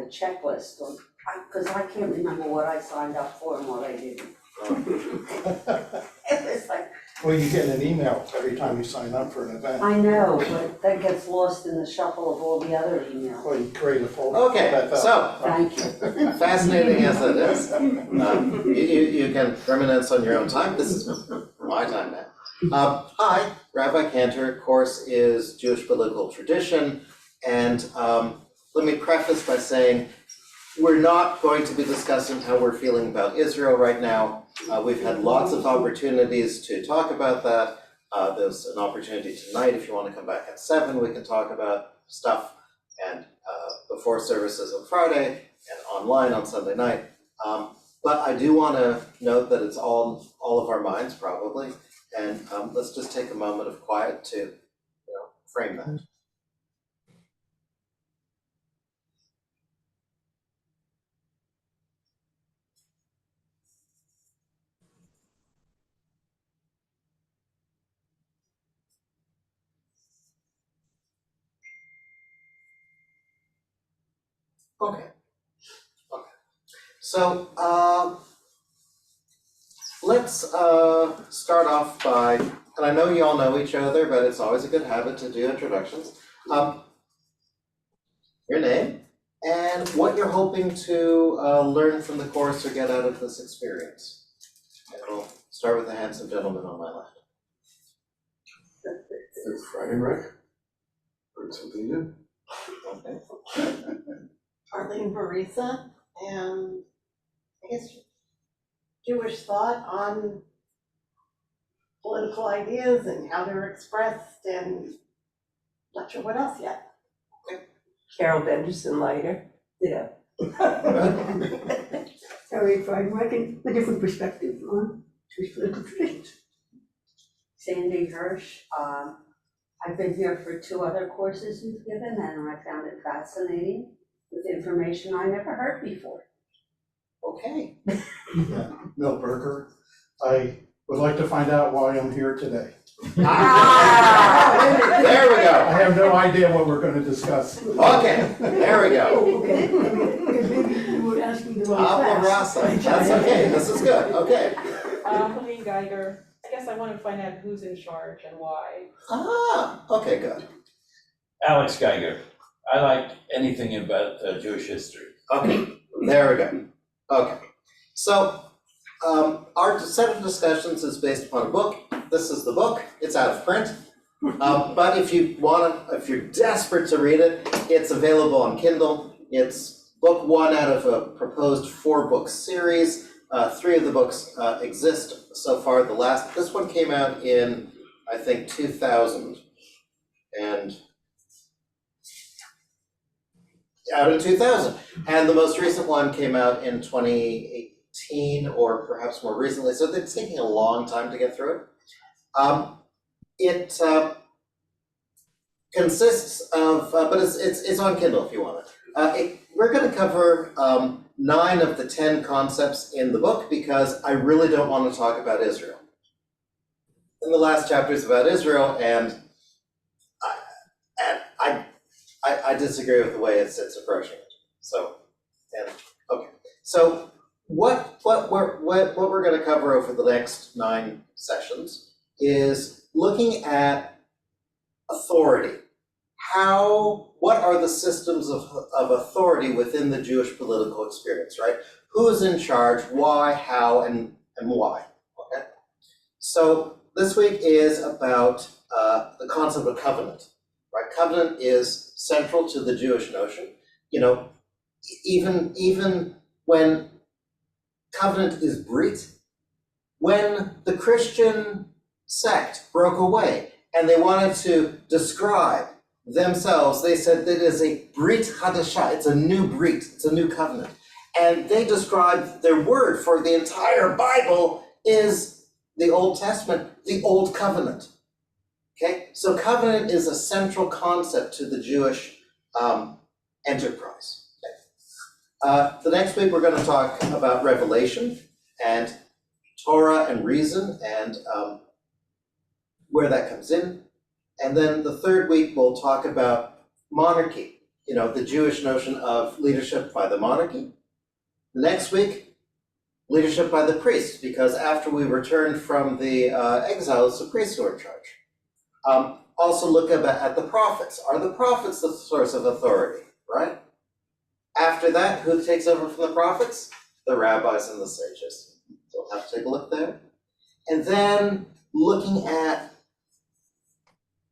checklist, because I can't remember what I signed up for and what I didn't. It was like, Well, you get an email every time you sign up for an event. I know, but that gets lost in the shuffle of all the other emails. Well, you create a folder. Okay, so, Thank you. fascinating as it is, you can reminisce on your own time. This is my time now. Hi, Rabbi Cantor. Course is Jewish Biblical Tradition, and let me preface by saying we're not going to be discussing how we're feeling about Israel right now. We've had lots of opportunities to talk about that. There's an opportunity tonight. If you want to come back at 7, we can talk about stuff, and before services on Friday and online on Sunday night. But I do want to note that it's all of our minds probably, and let's just take a moment of quiet to frame that. Okay. So let's start off by, and I know you all know each other, but it's always a good habit to do introductions. Your name and what you're hoping to learn from the course or get out of this experience. And we'll start with the handsome gentleman on my left. It's Friday, Rick. Learn something new. Okay. Arlene Barisa, and I guess Jewish thought on political ideas and how they're expressed, and not sure what else yet. Carol Benderson Leiter. Yeah. Sorry, Friday, I think a different perspective on Jewish political traditions. Sandy Hirsch, I've been here for 2 other courses you've given, and I found it fascinating with information I never heard before. Okay. Yeah, Mill Berger. I would like to find out why I'm here today. There we I go. have no idea what we're going to discuss. Okay, there we go. Okay, because maybe you were asking the wrong Abba class. Rasa. That's okay. This is good. Okay. Helene Geiger. I guess I want to find out who's in charge and why. Okay, good. Alex Geiger. I like anything about Jewish history. Okay, there we go. Okay, so our set of discussions is based upon a book. This is the book. It's out of print. But if you're desperate to read it, it's available on Kindle. It's book 1 out of a proposed 4-book series. 3 of the books exist so far. This one came out in, I think, 2000, and out in 2000, and the most recent one came out in 2018, or perhaps more recently. So it's taking a long time to get through it. It consists of, but it's on Kindle if you want it. We're going to cover 9 of the 10 concepts in the book because I really don't want to talk about Israel. In the last chapter is about Israel, and I disagree with the way it's approaching it. So, okay. So what we're going to cover over the next 9 sessions is looking at authority. What are the systems of authority within the Jewish political experience, right? Who's in charge, why, how, and why, okay? So this week is about the concept of covenant, right? Covenant is central to the Jewish notion. You know, even when covenant is brit, when the Christian sect broke away and they wanted to describe themselves, they said that it is a brit hadashah, it's a new brit, it's a new covenant. And they described their word for the entire Bible is the Old Testament, the Old Covenant. Okay, so covenant is a central concept to the Jewish enterprise. Okay. The next week we're going to talk about Revelation and Torah and reason and where that comes in. And then the third week we'll talk about monarchy the Jewish notion of leadership by the monarchy. The next week, leadership by the priests, because after we returned from the exile, it's the priests who are in charge. Also look at the prophets. Are the prophets the source of authority, right? After that, who takes over from the prophets? The rabbis and the sages. So we'll have to take a look there. And then looking at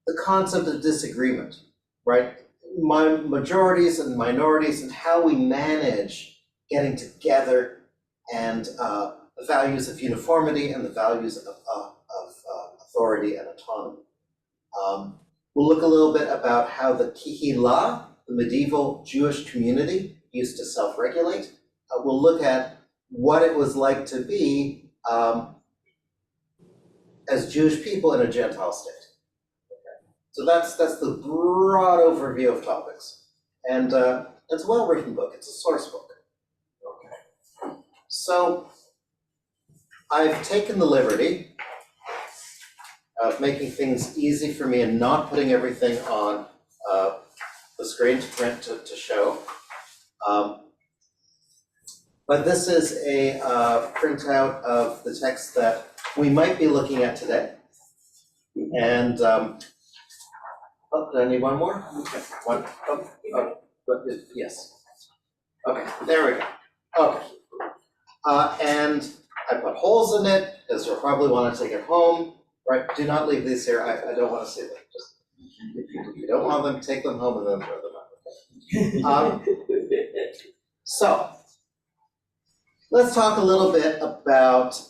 the concept of disagreement, right? Majorities and minorities and how we manage getting together, and the values of uniformity and the values of authority and autonomy. We'll look a little bit about how the Kihila, the medieval Jewish community, used to self-regulate. We'll look at what it was like to be as Jewish people in a Gentile state. So that's the broad overview of topics. And it's a well-written book, it's a source book. Okay. So I've taken the liberty of making things easy for me and not putting everything on the screen to print to show. But this is a printout of the text that we might be looking at today. And did I need one more? One. Yes. Okay, there we go. Okay. And I put holes in it, because you'll probably want to take it home. Right, do not leave these here, I don't want to see them. Just, if you don't want them, take them home and then throw them out. So, let's talk a little bit about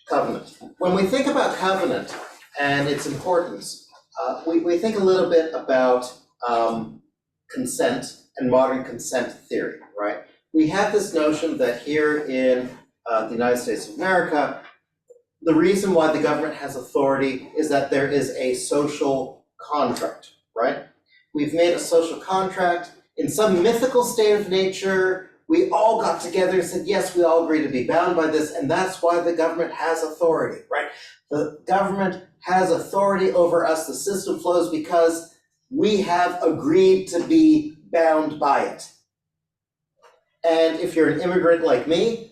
covenant. When we think about covenant and its importance, we think a little bit about consent and modern consent theory, right? We have this notion that here in the United States of America, the reason why the government has authority is that there is a social contract, right? We've made a social contract in some mythical state of nature. We all got together and said, yes, we all agree to be bound by this, and that's why the government has authority, right? The government has authority over us. The system flows because we have agreed to be bound by it. And if you're an immigrant like me,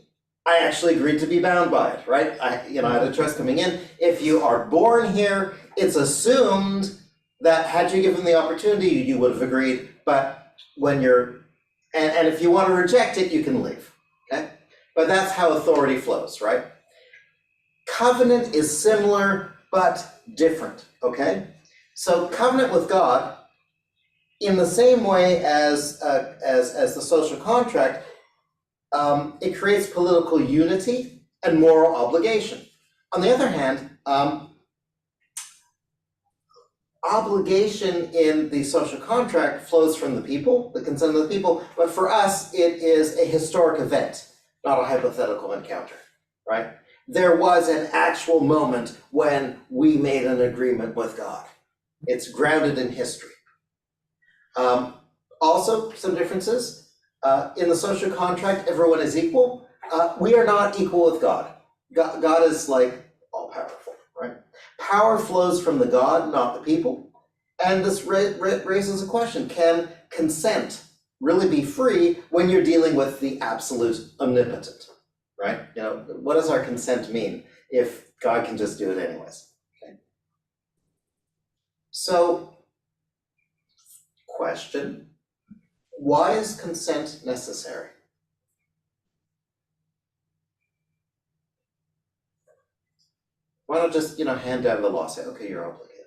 I actually agreed to be bound by it, right? I had a choice coming in. If you are born here, it's assumed that had you given the opportunity, you would have agreed. But when you're, and if you want to reject it, you can leave, okay? But that's how authority flows, right? Covenant is similar, but different, okay? So covenant with God, in the same way as the social contract, it creates political unity and moral obligation. On the other hand, obligation in the social contract flows from the people, the consent of the people, but for us, it is a historic event, not a hypothetical encounter, right? There was an actual moment when we made an agreement with God. It's grounded in history. Also, some differences. In the social contract, everyone is equal. We are not equal with God. God is like all powerful, right? Power flows from the God, not the people. And this raises a question: can consent really be free when you're dealing with the absolute omnipotent, right? What does our consent mean if God can just do it anyways? Okay. So, question. Why is consent necessary? Why not just, hand down the law, say, okay, you're obligated.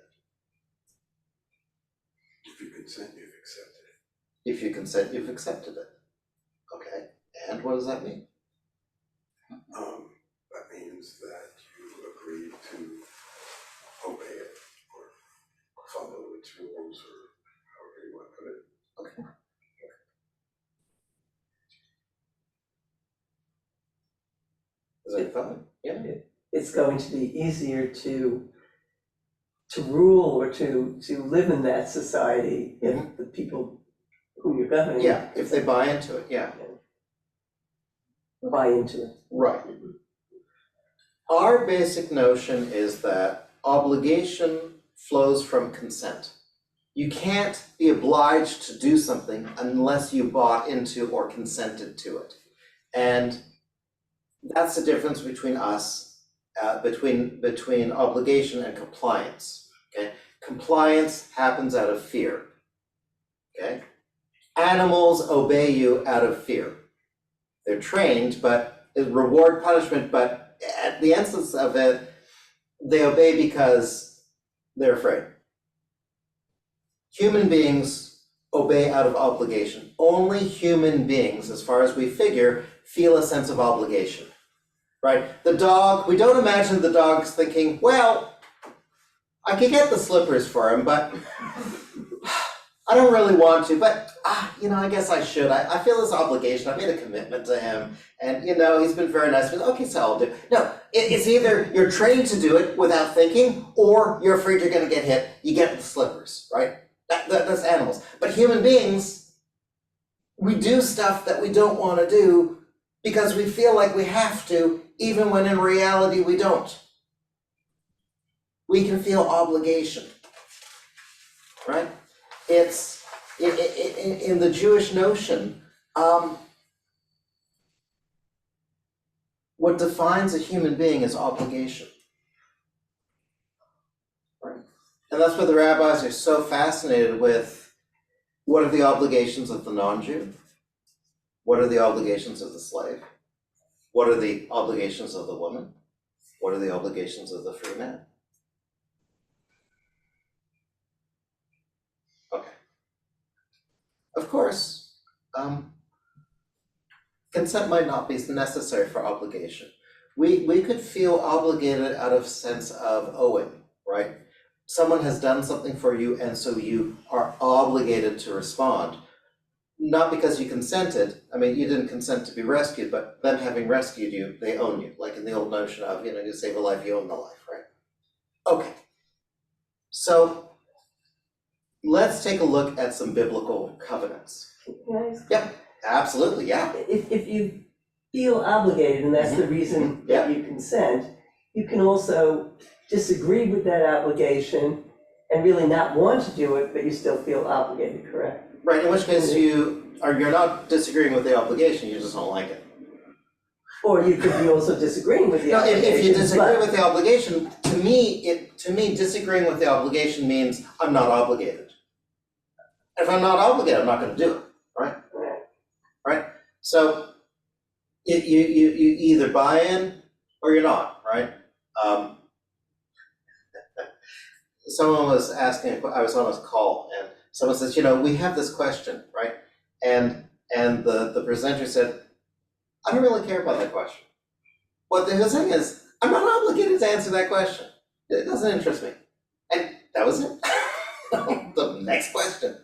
If you consent, you've accepted it. If you consent, you've accepted it. Okay, and what does that mean? That means that you agreed to obey it or follow its rules, or however you want to put it. Okay. Is that fine? Yeah. It's going to be easier to rule or to live in that society if the people who you're governing. Yeah, if they buy into it, yeah. Buy into it. Right. Our basic notion is that obligation flows from consent. You can't be obliged to do something unless you bought into or consented to it. And that's the difference between us, between obligation and compliance, okay? Compliance happens out of fear, okay? Animals obey you out of fear. They're trained, but reward punishment, but at the essence of it, they obey because they're afraid. Human beings obey out of obligation. Only human beings, as far as we figure, feel a sense of obligation, right? The dog, we don't imagine the dog's thinking, well, I could get the slippers for him, but I don't really want to, but I guess I should. I feel this obligation. I made a commitment to him, and he's been very nice. Okay, so I'll do it. No, it's either you're trained to do it without thinking, or you're afraid you're going to get hit. You get the slippers, right? That's animals. But human beings, we do stuff that we don't want to do because we feel like we have to, even when in reality we don't. We can feel obligation, right? It's in the Jewish notion, what defines a human being is obligation, right? And that's why the rabbis are so fascinated with what are the obligations of the non-Jew? What are the obligations of the slave? What are the obligations of the woman? What are the obligations of the free man? Okay. Of course, consent might not be necessary for obligation. We could feel obligated out of sense of owing, right? Someone has done something for you, and so you are obligated to respond. Not because you consented. I mean, you didn't consent to be rescued, but them having rescued you, they own you. Like in the old notion of, you save a life, you own the life, right? Okay. So let's take a look at some biblical covenants. Can I ask? Yep, absolutely, yeah. If you feel obligated, and that's the reason that you consent, you can also disagree with that obligation and really not want to do it, but you still feel obligated, correct? Right, in which case you're not disagreeing with the obligation, you just don't like it. Or you could be also disagreeing with the No, obligation. if you disagree but- with the obligation, to me, disagreeing with the obligation means I'm not obligated. If I'm not obligated, I'm not gonna do it, right? Right? So you either buy in or you're not, right? Someone was asking, I was on a call, and someone says, we have this question, right? And the presenter said, I don't really care about that question. What they were saying is, I'm not obligated to answer that question. It doesn't interest me. And that was it. The next question,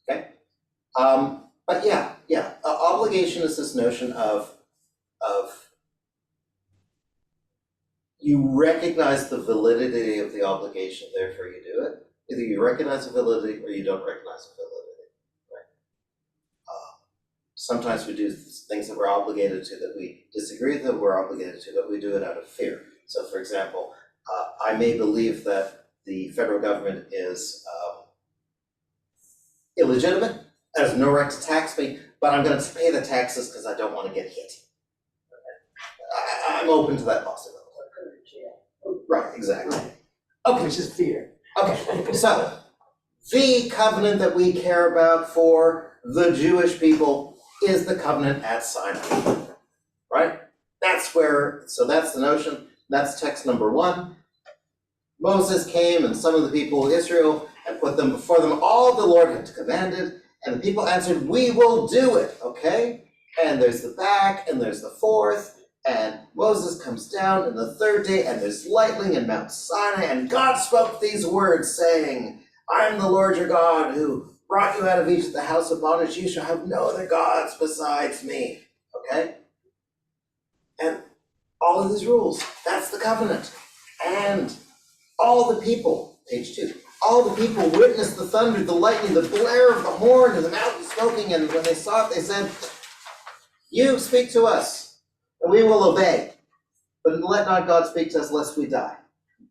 okay? But yeah, obligation is this notion of you recognize the validity of the obligation, therefore you do it. Either you recognize the validity or you don't recognize the validity, right? Sometimes we do things that we're obligated to that we disagree that we're obligated to, but we do it out of fear. So for example, I may believe that the federal government is illegitimate, has no right to tax me, but I'm gonna pay the taxes because I don't want to get hit. I'm open to that possibility. Right, exactly. Okay. Which is fear. Okay, so the covenant that we care about for the Jewish people is the covenant at Sinai, right? That's the notion, that's text number 1. Moses came and some of the people of Israel and put them before them all the Lord had commanded, and the people answered, we will do it, okay? And there's the back, and there's the fourth, and Moses comes down in the 3rd day, and there's lightning in Mount Sinai, and God spoke these words, saying, I am the Lord your God, who brought you out of Egypt, the house of bondage. You shall have no other gods besides me, okay? And all of these rules, that's the covenant. And all the people, page 2, all the people witnessed the thunder, the lightning, the blare of the horn, and the mountain smoking, and when they saw it, they said, you speak to us, and we will obey. But let not God speak to us lest we die.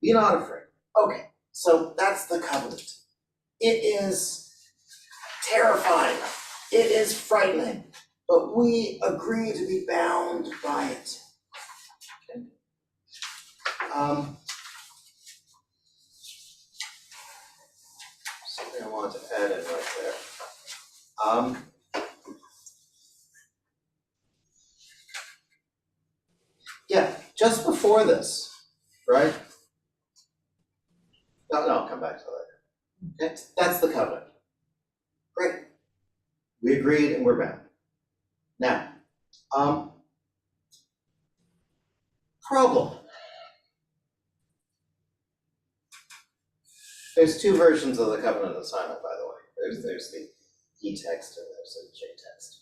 Be not afraid. Okay, so that's the covenant. It is terrifying. It is frightening, but we agree to be bound by it. Okay. Something I wanted to add in right there. Yeah, just before this, right? No, I'll come back to that later. Okay, that's the covenant. Great. We agreed and we're bound. Now, problem. There's two versions of the covenant of Sinai, by the way. There's the E-text and there's the J-text.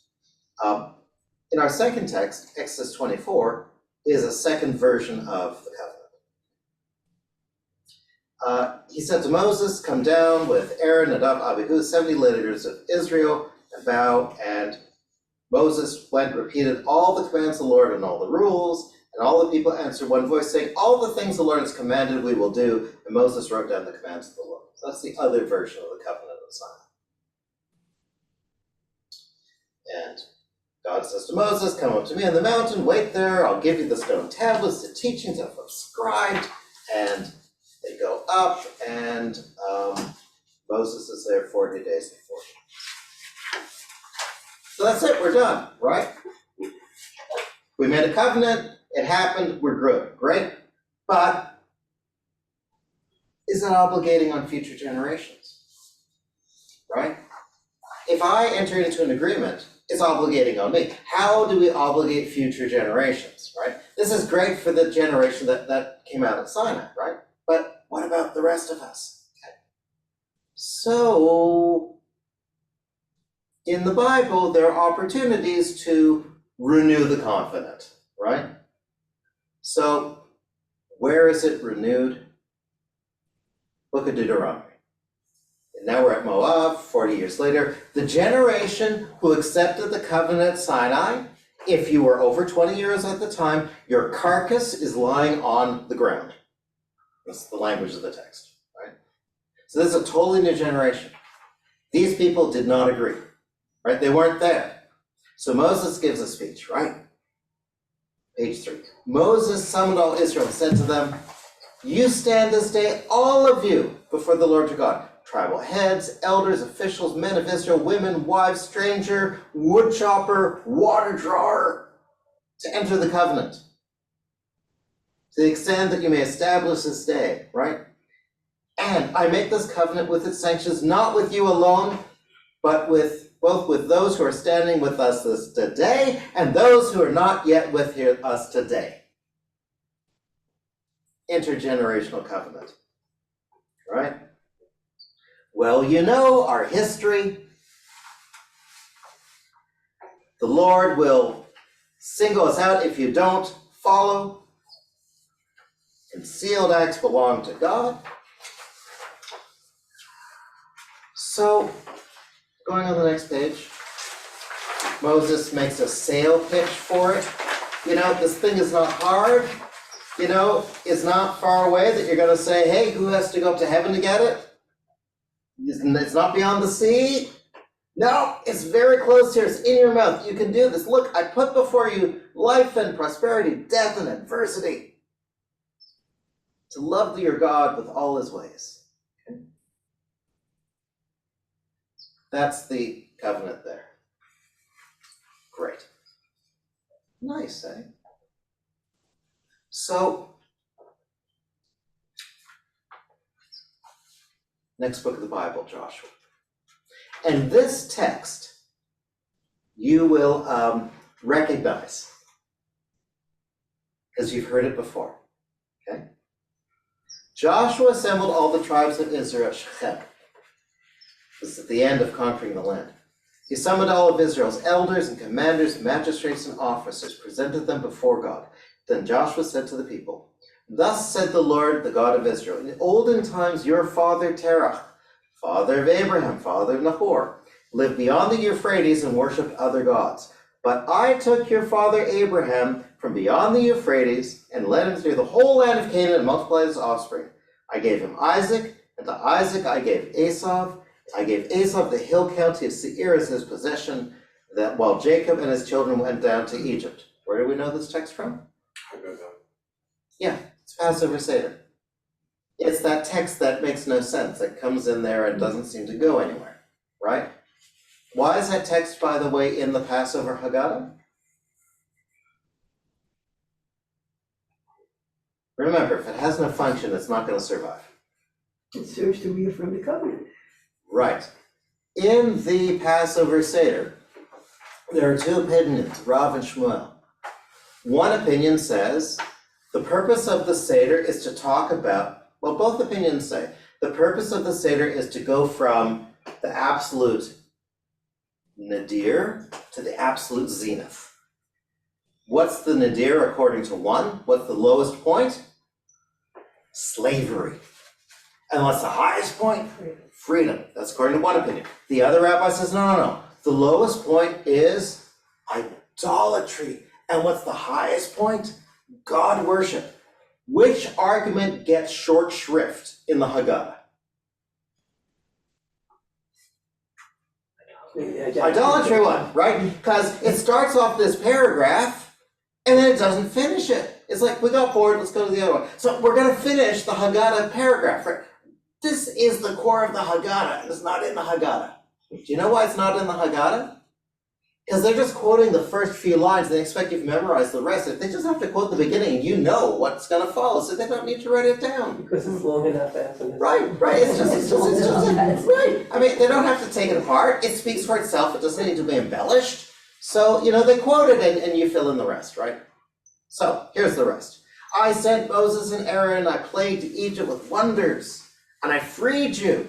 In our second text, Exodus 24, is a second version of the covenant. He said to Moses, come down with Aaron, Nadab, Abihu, 70 leaders of Israel, and bow. And Moses went, repeated all the commands of the Lord and all the rules, and all the people answered one voice, saying, all the things the Lord has commanded we will do. And Moses wrote down the commands of the Lord. So that's the other version of the covenant of Sinai. And God says to Moses, come up to me on the mountain, wait there, I'll give you the stone tablets, the teachings I've prescribed. And they go up, and Moses is there 40 days and 40 nights. So that's it, we're done, right? We made a covenant, it happened, we're good, great. But is it obligating on future generations? Right? If I enter into an agreement, it's obligating on me. How do we obligate future generations, right? This is great for the generation that came out of Sinai, right? But what about the rest of us? Okay. So, in the Bible, there are opportunities to renew the covenant, right? So, where is it renewed? Book of Deuteronomy. And now we're at Moab, 40 years later. The generation who accepted the covenant at Sinai, if you were over 20 years at the time, your carcass is lying on the ground. That's the language of the text, right? So this is a totally new generation. These people did not agree, right? They weren't there. So Moses gives a speech, right? Page 3. Moses summoned all Israel and said to them, you stand this day, all of you, before the Lord your God, tribal heads, elders, officials, men of Israel, women, wives, stranger, wood chopper, water drawer, to enter the covenant. To the extent that you may establish this day, right? And I make this covenant with its sanctions, not with you alone, but with both with those who are standing with us this today and those who are not yet with us today. Intergenerational covenant, right? Well, you know our history. The Lord will single us out if you don't follow. Concealed acts belong to God. So, going on the next page, Moses makes a sale pitch for it. You know, this thing is not hard. You know, it's not far away that you're going to say, hey, who has to go up to heaven to get it? It's not beyond the sea. No, it's very close here. It's in your mouth. You can do this. Look, I put before you life and prosperity, death and adversity. To love your God with all his ways. Okay? That's the covenant there. Great. Nice, eh? So, next book of the Bible, Joshua. And this text you will recognize because you've heard it before. Okay? Joshua assembled all the tribes of Israel at Shechem. This is at the end of conquering the land. He summoned all of Israel's elders and commanders, magistrates, and officers, presented them before God. Then Joshua said to the people, thus said the Lord, the God of Israel, in olden times your father Terach, father of Abraham, father of Nahor, lived beyond the Euphrates and worshipped other gods. But I took your father Abraham from beyond the Euphrates and led him through the whole land of Canaan and multiplied his offspring. I gave him Isaac, and to Isaac I gave Esau, I gave Esau the hill county of Seir as his possession, that while Jacob and his children went down to Egypt. Where do we know this text from? I bet that. Yeah, it's Passover Seder. It's that text that makes no sense, that comes in there and doesn't seem to go anywhere, right? Why is that text, by the way, in the Passover Haggadah? Remember, if it has no function, it's not going to survive. It serves to reaffirm the covenant. Right. In the Passover Seder, there are two opinions, Rav and Shmuel. One opinion says the purpose of the Seder is to talk about, well, both opinions say, the purpose of the Seder is to go from the absolute nadir to the absolute zenith. What's the nadir according to one? What's the lowest point? Slavery. And what's the highest point? Freedom. That's according to one opinion. The other rabbi says, no. The lowest point is idolatry. And what's the highest point? God worship. Which argument gets short shrift in the Haggadah? Idolatry one, right? Because it starts off this paragraph and then it doesn't finish it. It's like, we got bored, let's go to the other one. So we're going to finish the Haggadah paragraph, right? This is the core of the Haggadah, and it's not in the Haggadah. Do you know why it's not in the Haggadah? Because they're just quoting the first few lines, they expect you to memorize the rest. If they just have to quote the beginning, you know what's going to follow, so they don't need to write it down. Because it's long enough after this. Right, it's just, right. I mean, they don't have to take it apart. It speaks for itself. It doesn't need to be embellished. So, they quote it and you fill in the rest, right? So, here's the rest. I sent Moses and Aaron, I plagued Egypt with wonders, and I freed you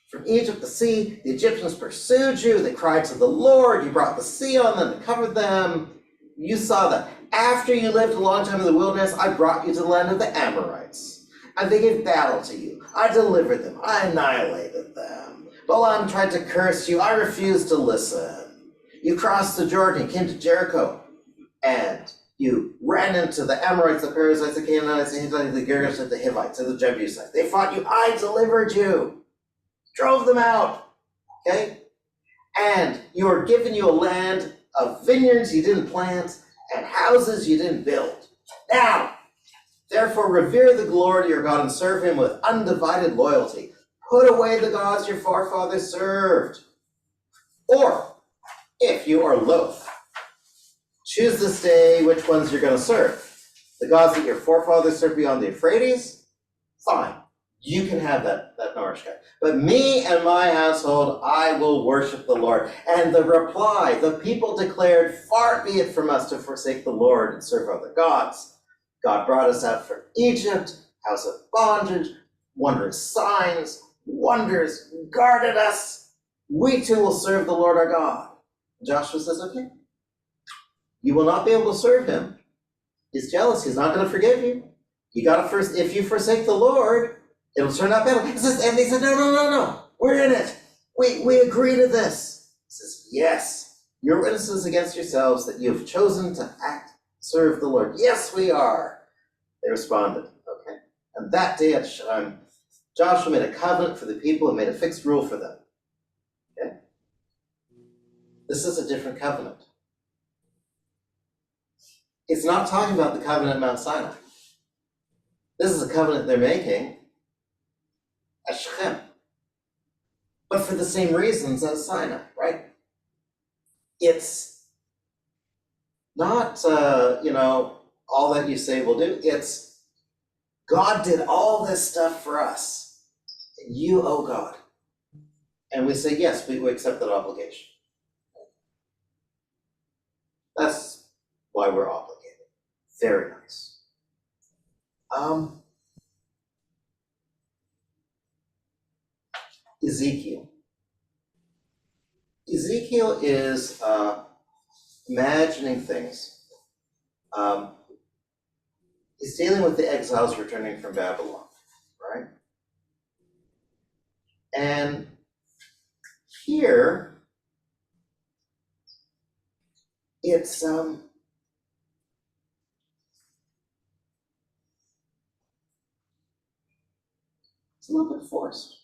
from Egypt, the sea. The Egyptians pursued you. They cried to the Lord. You brought the sea on them and covered them. You saw that. After you lived a long time in the wilderness, I brought you to the land of the Amorites. And they gave battle to you. I delivered them. I annihilated them. Balaam tried to curse you. I refused to listen. You crossed the Jordan, came to Jericho, and you ran into the Amorites, the Perizzites, the Canaanites, the Hittites, the Girgashites, the Hivites, and the Jebusites. They fought you. I delivered you. Drove them out. Okay? And you were given you a land of vineyards you didn't plant and houses you didn't build. Now, therefore, revere the Lord your God and serve him with undivided loyalty. Put away the gods your forefathers served. Or, if you are loath, choose this day which ones you're going to serve. The gods that your forefathers served beyond the Euphrates? Fine. You can have that Norish guy. But me and my household, I will worship the Lord. And the reply, the people declared, far be it from us to forsake the Lord and serve other gods. God brought us out from Egypt, house of bondage, wondrous signs, wonders, guarded us. We too will serve the Lord our God. Joshua says, okay. You will not be able to serve him. He's jealous. He's not going to forgive you. You got to first, if you forsake the Lord, it'll turn out bad. And they said, no. We're in it. We agree to this. He says, yes, you're witnesses against yourselves that you have chosen to serve the Lord. Yes, we are. They responded, okay. And that day at Shechem, Joshua made a covenant for the people and made a fixed rule for them. Okay? This is a different covenant. It's not talking about the covenant at Mount Sinai. This is a covenant they're making at Shechem. But for the same reasons as Sinai, right? It's not, all that you say will do. It's God did all this stuff for us. You owe God. And we say, yes, we accept that obligation. That's why we're obligated. Very nice. Ezekiel. Ezekiel is imagining things. He's dealing with the exiles returning from Babylon, right? And here, it's a little bit forced.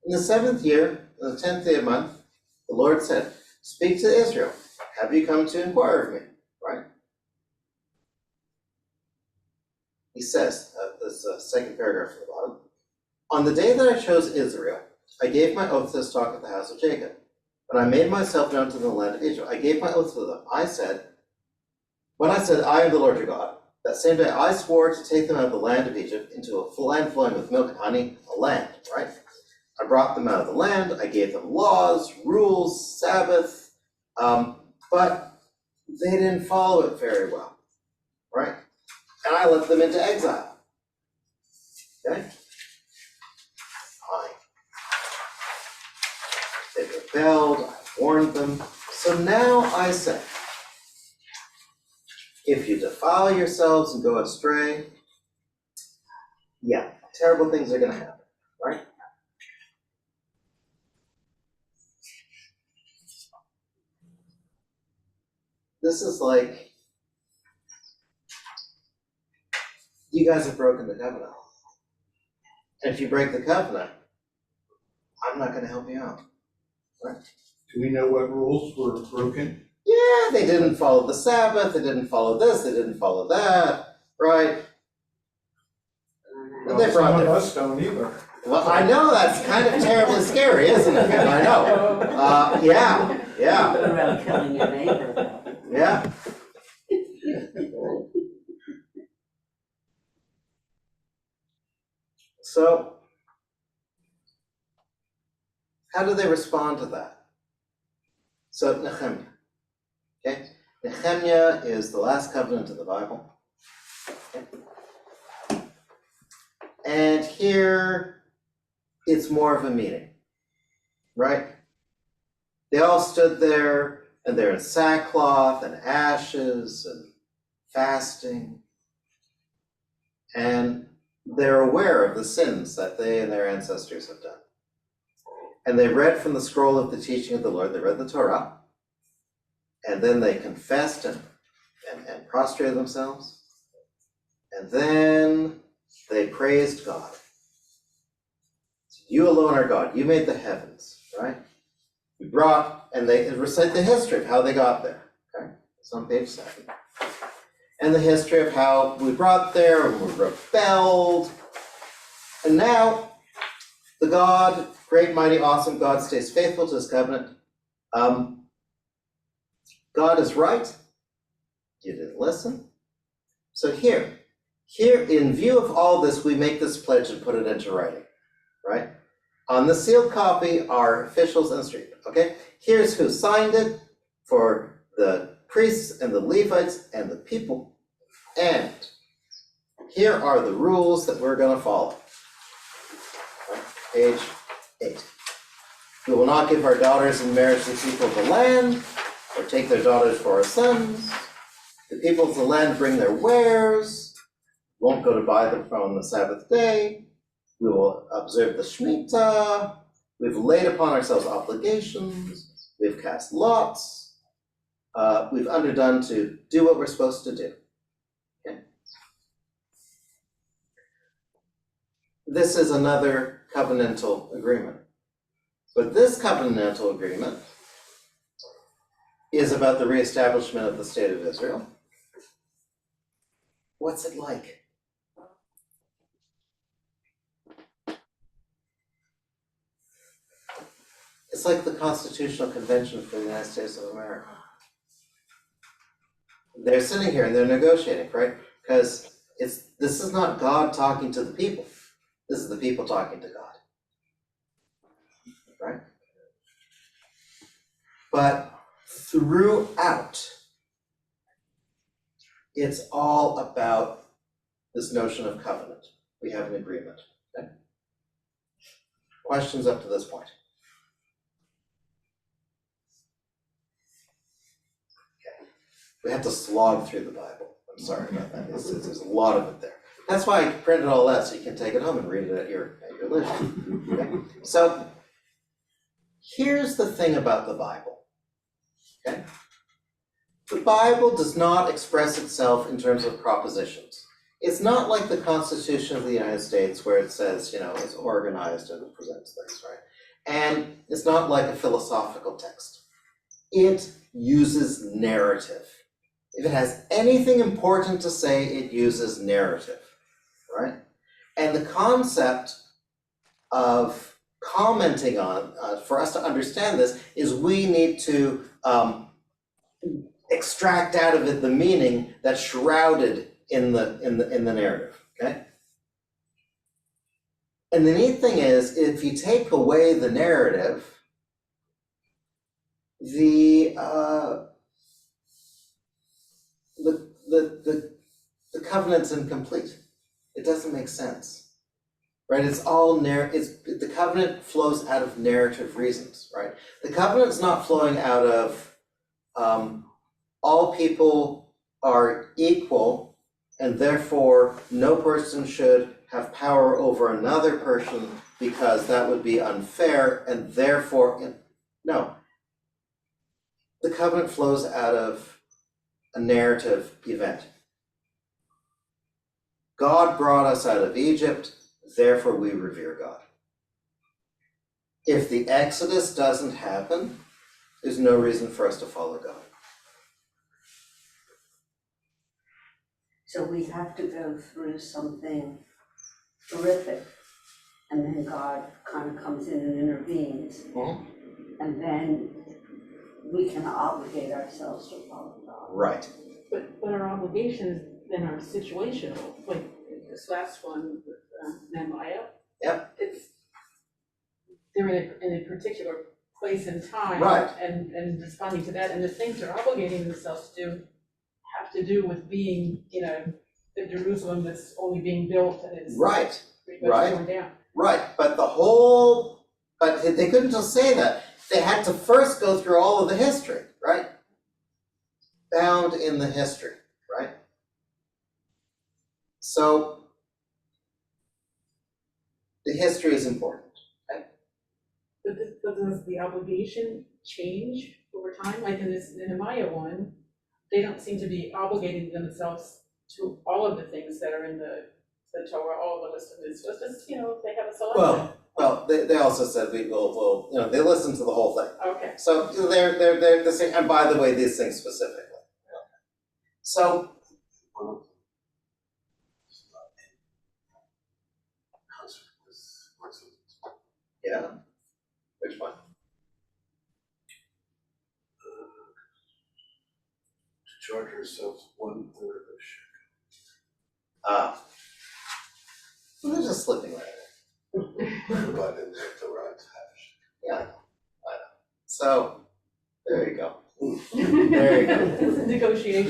In the 7th year, on the 10th day of the month, the Lord said, speak to Israel. Have you come to inquire of me? Right? He says, this second paragraph from the bottom, on the day that I chose Israel, I gave my oath to the stock of the house of Jacob. When I made myself known to the land of Israel, I gave my oath to them. When I said, I am the Lord your God, that same day I swore to take them out of the land of Egypt into a land flowing with milk and honey, a land, right? I brought them out of the land, I gave them laws, rules, Sabbath, but they didn't follow it very well, right? And I let them into exile, okay? Fine. They rebelled, I warned them, so now I say, if you defile yourselves and go astray, yeah, terrible things are gonna happen, right? This is like, you guys have broken the covenant. And if you break the covenant, I'm not gonna help you out, right? Do we know what rules were broken? Yeah, they didn't follow the Sabbath, they didn't follow this, they didn't follow that, right? And they Well, brought some of their, us don't either. well, I know, that's kind of terribly scary, isn't it? I know. Yeah, Go around killing your neighbor. yeah. So, how do they respond to that? So, Nehemiah, okay? Nehemiah is the last covenant of the Bible. Okay? And here, it's more of a meeting, right? They all stood there, and they're in sackcloth and ashes and fasting. And they're aware of the sins that they and their ancestors have done. And they read from the scroll of the teaching of the Lord, they read the Torah, and then they confessed and prostrated themselves. And then they praised God. You alone are God, you made the heavens, right? We brought, and they recite the history of how they got there, okay? It's on page 7. And the history of how we brought there and we rebelled. And now, the God, great, mighty, awesome God, stays faithful to his covenant. God is right. You didn't listen. So here, in view of all this, we make this pledge and put it into writing, right? On the sealed copy are officials and street, okay? Here's who signed it for the priests and the Levites and the people. And here are the rules that we're gonna follow. Page 8. We will not give our daughters in marriage to the people of the land, or take their daughters for our sons. The people of the land bring their wares, won't go to buy them on the Sabbath day. We will observe the Shemitah. We've laid upon ourselves obligations. We've cast lots. We've underdone to do what we're supposed to do. Okay. This is another covenantal agreement. But this covenantal agreement is about the reestablishment of the state of Israel. What's it like? It's like the Constitutional Convention for the United States of America. They're sitting here and they're negotiating, right? Because this is not God talking to the people. This is the people talking to God. Right? But throughout, it's all about this notion of covenant. We have an agreement. Okay? Questions up to this point? Okay. We have to slog through the Bible. I'm sorry about that. There's a lot of it there. That's why I printed all that so you can take it home and read it at your leisure. Okay? So here's the thing about the Bible. Okay? The Bible does not express itself in terms of propositions. It's not like the Constitution of the United States where it says, it's organized and it presents things, right? And it's not like a philosophical text. It uses narrative. If it has anything important to say, it uses narrative, right? And the concept of commenting on, for us to understand this, is we need to extract out of it the meaning that's shrouded in the narrative, okay? And the neat thing is, if you take away the narrative, the covenant's incomplete. It doesn't make sense, right? It's all the covenant flows out of narrative reasons, right? The covenant's not flowing out of all people are equal and therefore no person should have power over another person because that would be unfair and therefore, no. The covenant flows out of a narrative event. God brought us out of Egypt, therefore we revere God. If the Exodus doesn't happen, there's no reason for us to follow God. So we have to go through something horrific, and then God kind of comes in and intervenes. Mhm. And then we can obligate ourselves to follow God. Right. But our obligations then are situational, like this last one with Nehemiah. Yep. They're in a particular place and time. Right. And responding to that, and the things they're obligating themselves to do have to do with being, the Jerusalem that's only being built and is Right. pretty much torn down. Right, but they couldn't just say that. They had to first go through all of the history, right? Found in the history, right? So the history is important. But does the obligation change over time? Like in this Nehemiah one, they don't seem to be obligating themselves to all of the things that are in the Torah, all the list of mitzvahs. Just, they have a selection. Well, they also said we will, they listened to the whole thing. Okay. So they're the same, and by the way, these things specifically. So, yeah, which one? To charge yourselves 1/3 of Well, they're just slipping right in. but in the right hash. Yeah, I know. So, there you go. There you go. It's a negotiation.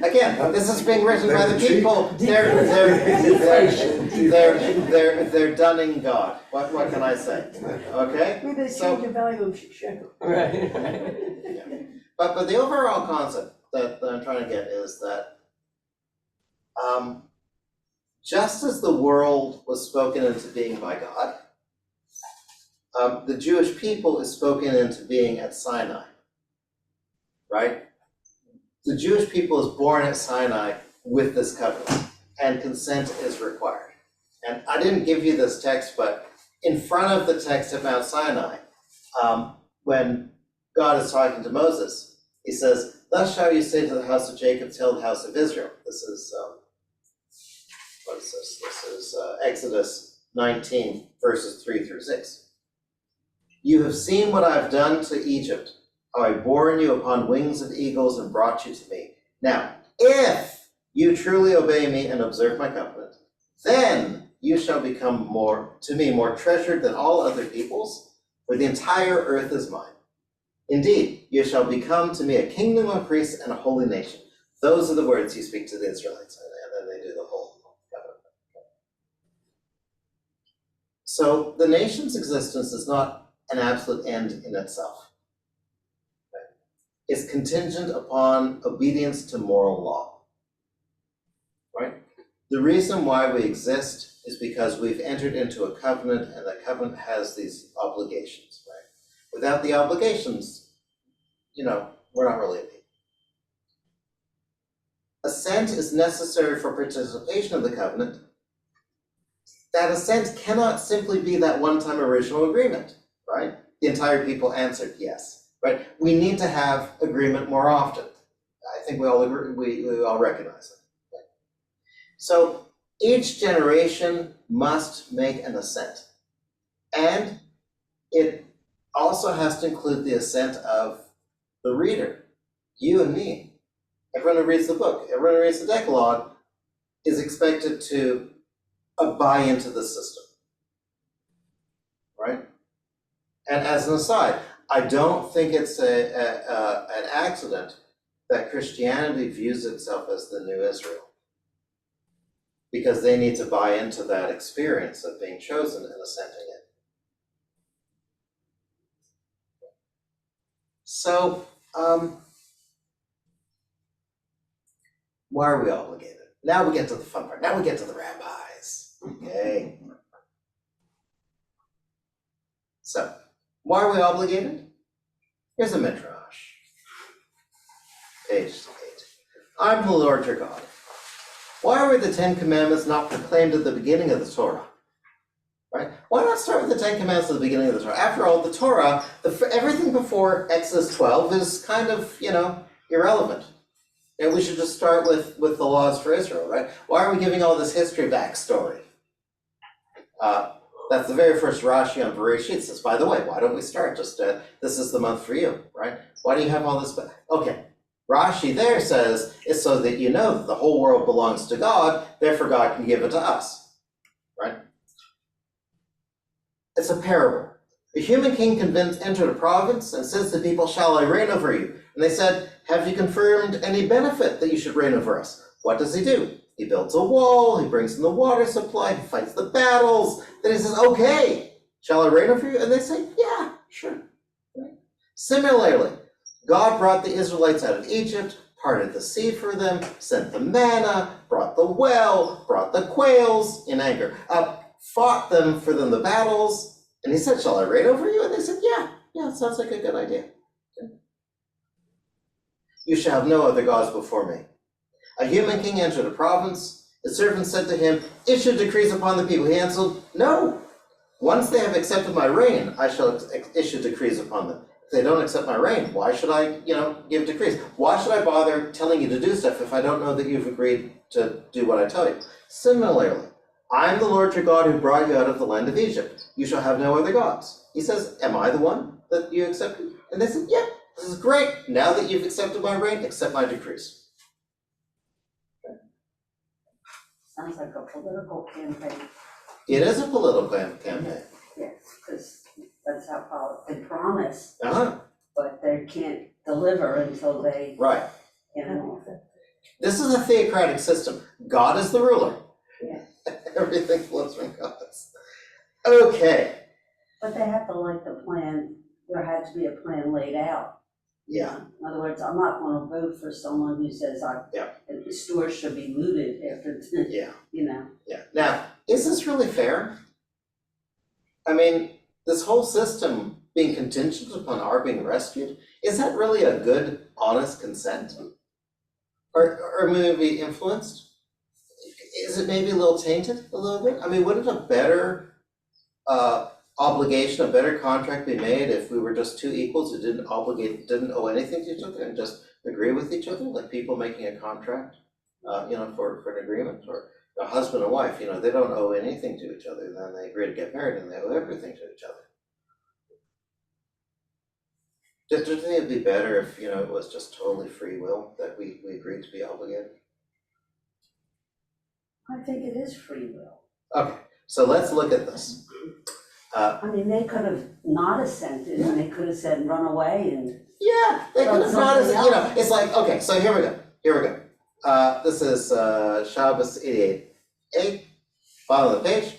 Again, this is being written by the people. They're dunning God. What can I say? Okay? Maybe they So- change the value of shekel. Right. But the overall concept that I'm trying to get is that just as the world was spoken into being by God, the Jewish people is spoken into being at Sinai, right? The Jewish people is born at Sinai with this covenant, and consent is required. And I didn't give you this text, but in front of the text at Mount Sinai, when God is talking to Moses, he says, "Thus shall you say to the house of Jacob, tell the house of Israel." This is, what is this? This is Exodus 19, verses 3-6. "You have seen what I have done to Egypt, how I borne you upon wings of eagles and brought you to me. Now, if you truly obey me and observe my covenant, then you shall become to me more treasured than all other peoples, for the entire earth is mine. Indeed, you shall become to me a kingdom of priests and a holy nation." Those are the words you speak to the Israelites, and then they do the whole covenant. So the nation's existence is not an absolute end in itself. Is contingent upon obedience to moral law, right? The reason why we exist is because we've entered into a covenant, and the covenant has these obligations, right? Without the obligations, we're not really a people. Assent is necessary for participation of the covenant. That assent cannot simply be that one-time original agreement, right? The entire people answered yes, right? We need to have agreement more often. I think we all agree, we all recognize it. Right? So each generation must make an assent. And it also has to include the assent of the reader, you and me. Everyone who reads the book, everyone who reads the Decalogue is expected to buy into the system, right? And as an aside, I don't think it's an accident that Christianity views itself as the new Israel, because they need to buy into that experience of being chosen and assenting it. So, why are we obligated? Now we get to the fun part. Now we get to the rabbis. Okay. So, why are we obligated? Here's a midrash. Page 8. I'm the Lord your God. Why were the 10 Commandments not proclaimed at the beginning of the Torah? Right? Why not start with the 10 Commandments at the beginning of the Torah? After all, the Torah, everything before Exodus 12 is kind of, irrelevant. And we should just start with the laws for Israel, right? Why are we giving all this history backstory? That's the very first Rashi on Bereshit. It says, by the way, why don't we start just, this is the month for you, right? Why do you have all this? Okay, Rashi there says, it's so that you know that the whole world belongs to God, therefore God can give it to us, right? It's a parable. A human king entered a province and says to people, shall I reign over you? And they said, have you confirmed any benefit that you should reign over us? What does he do? He builds a wall, he brings in the water supply, he fights the battles. Then he says, okay, shall I reign over you? And they say, yeah, sure. Right? Similarly, God brought the Israelites out of Egypt, parted the sea for them, sent the manna, brought the well, brought the quails in anger, fought them for them the battles. And he said, shall I reign over you? And they said, yeah, sounds like a good idea. Okay. You shall have no other gods before me. A human king entered a province. His servant said to him, issue decrees upon the people. He answered, no. Once they have accepted my reign, I shall issue decrees upon them. If they don't accept my reign, why should I, give decrees? Why should I bother telling you to do stuff if I don't know that you've agreed to do what I tell you? Similarly, I'm the Lord your God who brought you out of the land of Egypt. You shall have no other gods. He says, am I the one that you accepted? And they said, yeah, this is great. Now that you've accepted my reign, accept my decrees. Sounds like a political campaign. It is a political campaign. Yes, because that's how they promise, Uh-huh, but they can't deliver until they, right. This is a theocratic system. God is the ruler. Yeah. Everything flows from God. Okay. But they have to like the plan, there had to be a plan laid out. Yeah. In other words, I'm not gonna vote for someone who says the store should be looted after, Yeah. Yeah. Now, is this really fair? I mean, this whole system being contingent upon our being rescued, is that really a good, honest consent? Or maybe influenced? Is it maybe a little tainted a little bit? I mean, wouldn't a better obligation, a better contract be made if we were just two equals who didn't owe anything to each other and just agree with each other, like people making a contract, for an agreement, or a husband and wife, they don't owe anything to each other, then they agree to get married and they owe everything to each other. Don't you think it'd be better if, it was just totally free will that we agreed to be obligated? I think it is free will. Okay, so let's look at this. I mean, they could have not assented and they could have said, run away and. Yeah, they could have not, Something else. it's like, okay, so here we go. This is Shabbos 88, bottom of the page.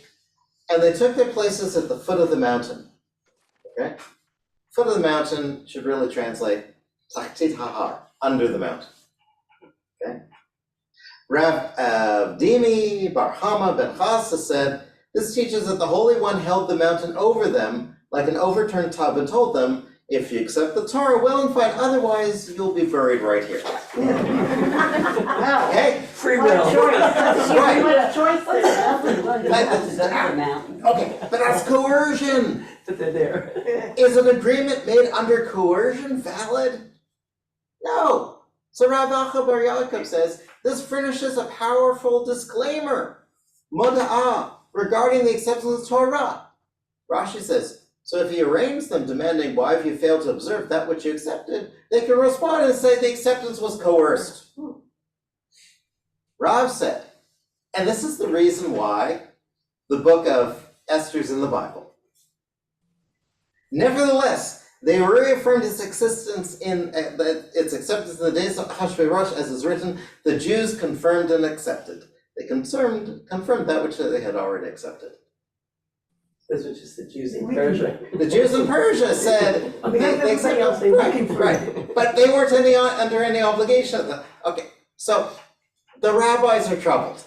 And they took their places at the foot of the mountain. Okay? Foot of the mountain should really translate Tachtit Hahar, under the mountain. Okay? Rav Dimi Bar Hama ben Chassa said, this teaches that the Holy One held the mountain over them like an overturned tub and told them, If you accept the Torah, well and fine, otherwise you'll be buried right here. Wow. Okay? Free What a will. choice. Right. What a choice there is. Okay, but that's coercion. But they're there. Is an agreement made under coercion valid? No. So Rav Acha Bar Yaakov says, this furnishes a powerful disclaimer, moda'ah, regarding the acceptance of Torah. Rashi says, so if you arraigns them demanding why have you failed to observe that which you accepted, they can respond and say the acceptance was coerced. Rav said, and this is the reason why the book of Esther's in the Bible. Nevertheless, they reaffirmed its existence its acceptance in the days of Ahasuerus, as is written, the Jews confirmed and accepted. They confirmed that which they had already accepted. Those were just the Jews in Persia. The Jews in Persia said they accepted, right, but they weren't under any obligation. Okay, so the rabbis are troubled.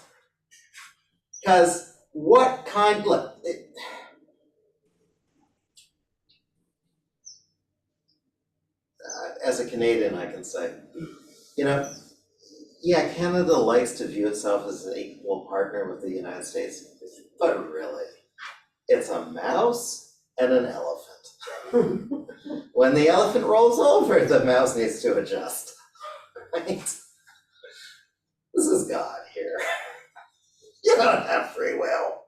Because what kind, look, as a Canadian, I can say, yeah, Canada likes to view itself as an equal partner with the United States, but really, it's a mouse and an elephant. When the elephant rolls over, the mouse needs to adjust, right? This is God here. You don't have free will.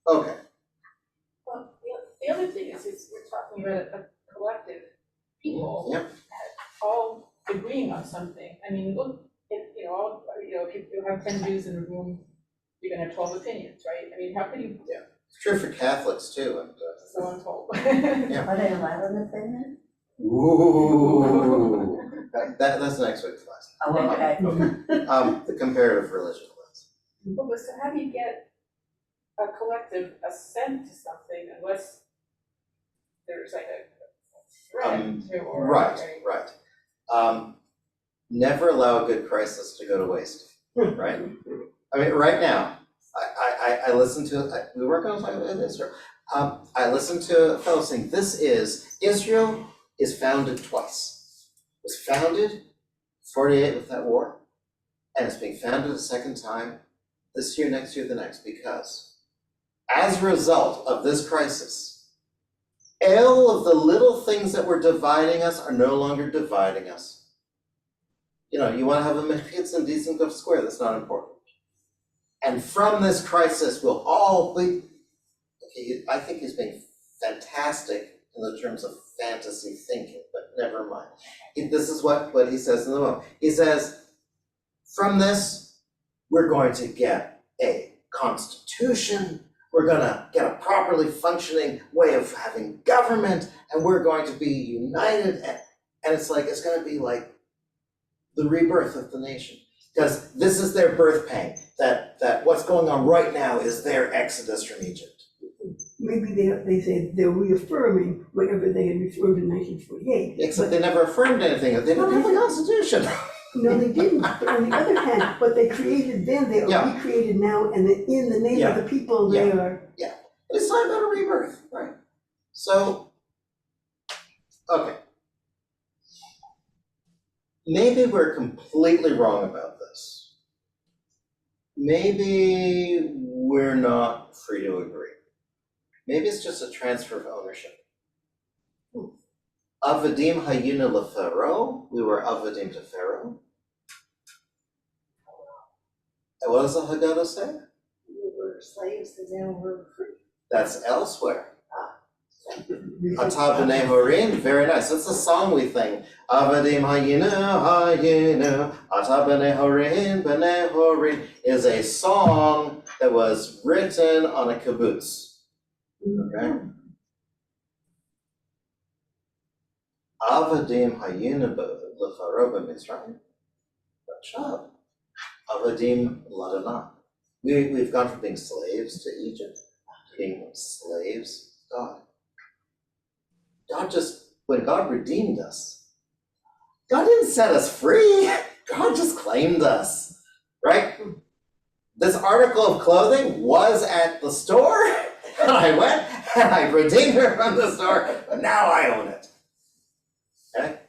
Okay. Well, the other thing is we're talking about a collective people. Yep. All agreeing on something. I mean, look, if you have 10 Jews in a room, you're gonna have 12 opinions, right? I mean, how can you? Yeah. It's true for Catholics too, and So I'm told. Are they allowed an opinion? ooh. That's next week's class. Oh, okay. The comparative religion class. But so how do you get a collective assent to something unless there's like a threat or Right. Never allow a good crisis to go to waste, right? I mean, right now, I listened to, we weren't gonna talk about Israel. I listened to a fellow saying, Israel is founded twice. It was founded 48 with that war, and it's being founded a second time this year, next year, the next, because as a result of this crisis, all of the little things that were dividing us are no longer dividing us. You want to have a mechitz and Dizengoff square, that's not important. And from this crisis, we'll all be, I think he's being fantastic in the terms of fantasy thinking, but never mind. This is what he says in the book. He says, from this, we're going to get a constitution, we're gonna get a properly functioning way of having government, and we're going to be united, and it's gonna be like the rebirth of the nation. Because this is their birth pang, that what's going on right now is their exodus from Egypt. Maybe they say they're reaffirming whatever they had reaffirmed in 1948. Except they never affirmed anything, they don't have a constitution. No, they didn't, but on the other hand, what they created then, they are recreated now, and in the name of the people, they are. It's time about a rebirth, right? So, okay. Maybe we're completely wrong about this. Maybe we're not free to agree. Maybe it's just a transfer of ownership. Avadim hayina leFaro, we were avadim to Pharaoh. And what does the Haggadah say? We were slaves and now we're free. That's elsewhere. Ata b'nei horin, very nice. That's a song we sing. Avadim hayinu, hayinu, ata b'nei horin is a song that was written on a kibbutz. Okay? Avadim hayinu l'Faro b'Mitzrayim. B'Shab. Avadim l'Adonai. We've gone from being slaves to Egypt to being slaves to God. When God redeemed us, God didn't set us free. God just claimed us, right? This article of clothing was at the store, and I went, and I redeemed her from the store, but now I own it. Okay?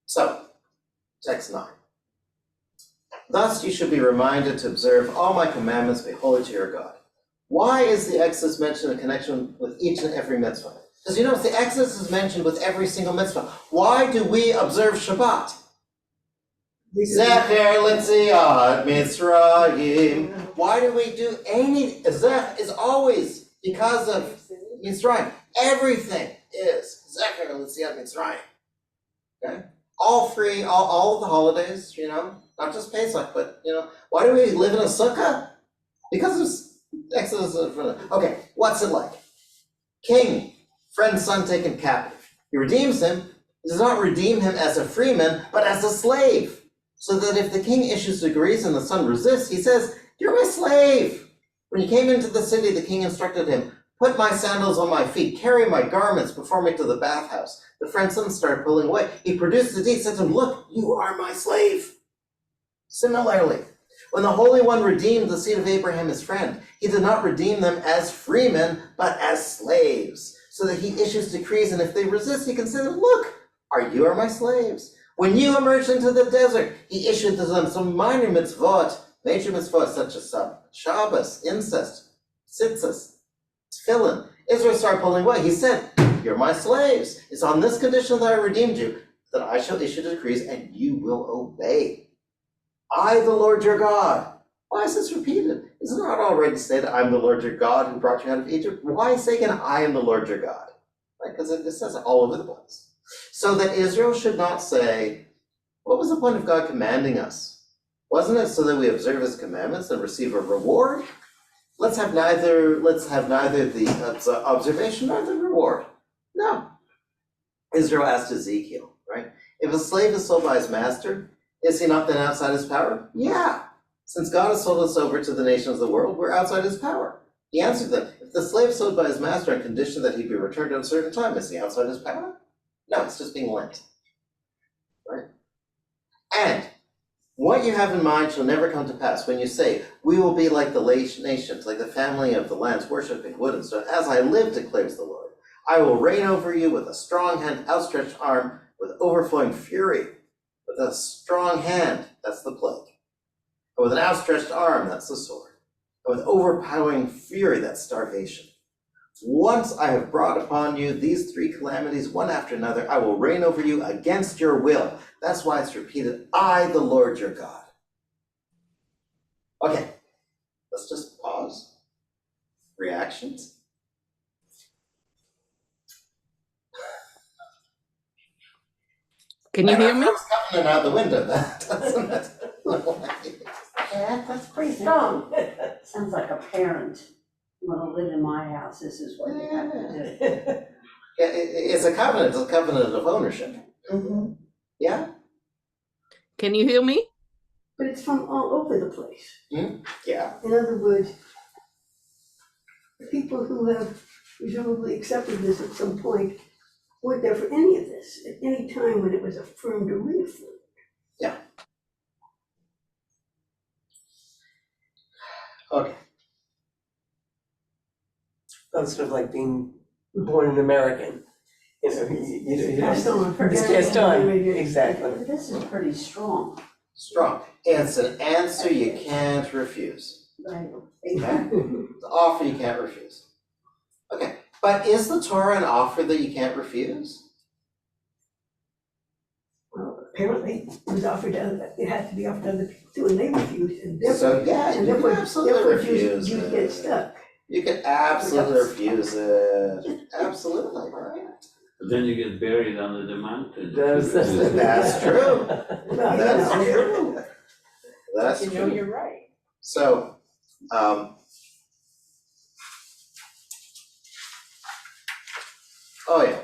So, text 9. Thus you should be reminded to observe all my commandments, be holy to your God. Why is the Exodus mentioned in connection with each and every mitzvah? Because you notice the Exodus is mentioned with every single mitzvah. Why do we observe Shabbat? Zecher L'tziat Mitzrayim. Why do we do any? Zech is always because of Mitzrayim. Everything is Zecher L'tziat Mitzrayim. Okay? All free, all of the holidays, not just Pesach, but, why do we live in a sukkah? Because of Exodus. Okay, what's it like? King, friend's son taken captive. He redeems him. He does not redeem him as a freeman, but as a slave. So that if the king issues decrees and the son resists, he says, "You're my slave." When he came into the city, the king instructed him, "Put my sandals on my feet, carry my garments before me to the bathhouse." The friend's son started pulling away. He produced the deed, said to him, "Look, you are my slave." Similarly, when the Holy One redeemed the seed of Abraham, his friend, he did not redeem them as freemen, but as slaves, so that he issues decrees, and if they resist, he can say to them, "Look, you are my slaves." When you emerged into the desert, he issued to them some minor mitzvot, major mitzvot such as Shabbos, incest, tzitzis, tefillin. Israel started pulling away. He said, "You're my slaves. It's on this condition that I redeemed you, that I shall issue decrees and you will obey. I, the Lord your God." Why is this repeated? Is it not already stated, "I'm the Lord your God who brought you out of Egypt"? Why say again, "I am the Lord your God"? Right? Because it says it all over the place. So that Israel should not say, what was the point of God commanding us? Wasn't it so that we observe his commandments and receive a reward? Let's have neither the observation nor the reward. No. Israel asked Ezekiel, right? If a slave is sold by his master, is he not then outside his power? Yeah. Since God has sold us over to the nations of the world, we're outside his power. He answered them, if the slave is sold by his master on condition that he be returned at a certain time, is he outside his power? No, it's just being lent. Right? And what you have in mind shall never come to pass when you say, "We will be like the nations, like the family of the lands, worshiping wood and stone. As I live, declares the Lord, I will reign over you with a strong hand, outstretched arm, with overflowing fury. With a strong hand, that's the plague. And with an outstretched arm, that's the sword. And with overpowering fury, that's starvation. Once I have brought upon you these three calamities, one after another, I will reign over you against your will." That's why it's repeated, "I, the Lord your God." Okay, let's just pause. Reactions? Can you hear me? That comes coming out the window, doesn't it? Yeah, that's pretty strong. Sounds like a parent. You want to live in my house, this is what you have to do. It's a covenant of ownership. Mhm. Yeah? Can you hear me? But it's from all over the place. Yeah. In other words, the people who have presumably accepted this at some point weren't there for any of this, at any time when it was affirmed or reaffirmed. Okay. That's sort of like being born an American. Passed on. It's passed on, exactly. But this is pretty strong. Strong. It's an answer you can't refuse. Right. Okay? It's an offer you can't refuse. Okay, but is the Torah an offer that you can't refuse? Well, apparently it was offered to, it had to be offered to other people too, and they refused, and therefore, So yeah, and you can therefore, absolutely refuse you it. get stuck. You can absolutely refuse it. Absolutely, right? But then you get buried under the mountain. That's true. Well, That's you know, true. That's You know, true. you're right. So, oh yeah.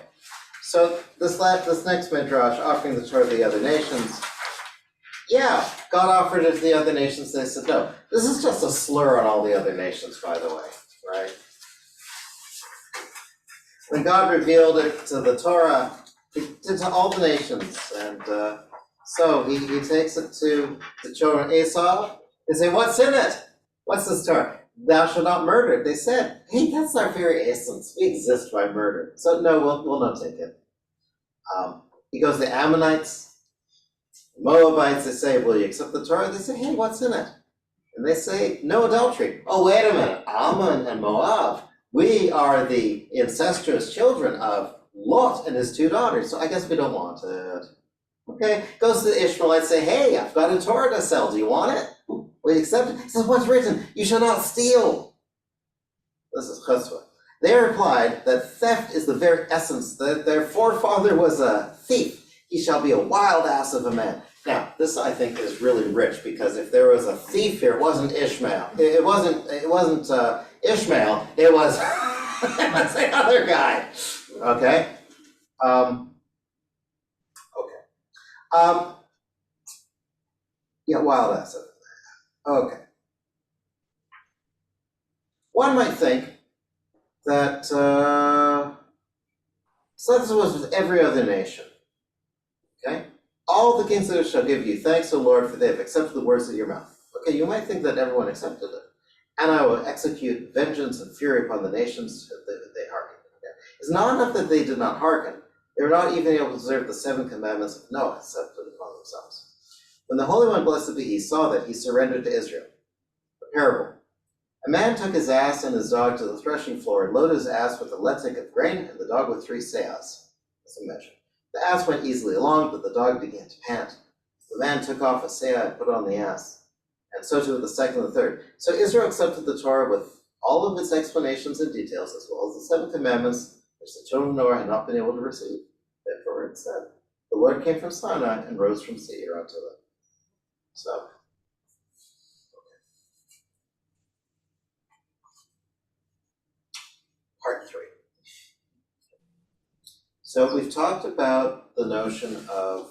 So this next midrash, offering the Torah to the other nations. Yeah, God offered it to the other nations. They said no. This is just a slur on all the other nations, by the way, right? When God revealed it to the Torah, he did to all the nations, and so he takes it to the children of Esau. They say, "What's in it? What's this Torah?" thou shalt not murder. They said, hey, that's our very essence. We exist by murder. So no, we'll not take it. He goes, the Ammonites, Moabites, they say, will you accept the Torah? They say, hey, what's in it? And they say, no adultery. Oh, wait a minute, Ammon and Moab, we are the incestuous children of Lot and his 2 daughters, so I guess we don't want it. Okay, goes to the Ishmaelites, say, hey, I've got a Torah to sell, do you want it? Will you accept it? He says, what's written? You shall not steal. This is chusva. They replied that theft is the very essence, that their forefather was a thief. He shall be a wild ass of a man. Now, this I think is really rich, because if there was a thief here, it wasn't Ishmael. It wasn't Ishmael, it was, it was the other guy. Okay? Yeah, wild ass of a man. Okay. One might think that so this was with every other nation. Okay? All the kings of Israel shall give you thanks, O Lord, for they have accepted the words of your mouth. Okay, you might think that everyone accepted it. And I will execute vengeance and fury upon the nations if they hearken. Okay? It's not enough that they did not hearken. They were not even able to observe the 7 commandments of Noah accepted upon themselves. When the Holy One, blessed be he, saw that, he surrendered to Israel. A parable. A man took his ass and his dog to the threshing floor and loaded his ass with a letic of grain and the dog with 3 seahs. That's a measure. The ass went easily along, but the dog began to pant. The man took off a seah and put it on the ass, and so too with the second and the third. So Israel accepted the Torah with all of its explanations and details, as well as the 7 commandments, which the children of Noah had not been able to receive. Therefore it said, the Lord came from Sinai and rose from Seir unto them. So, part 3. So we've talked about the notion of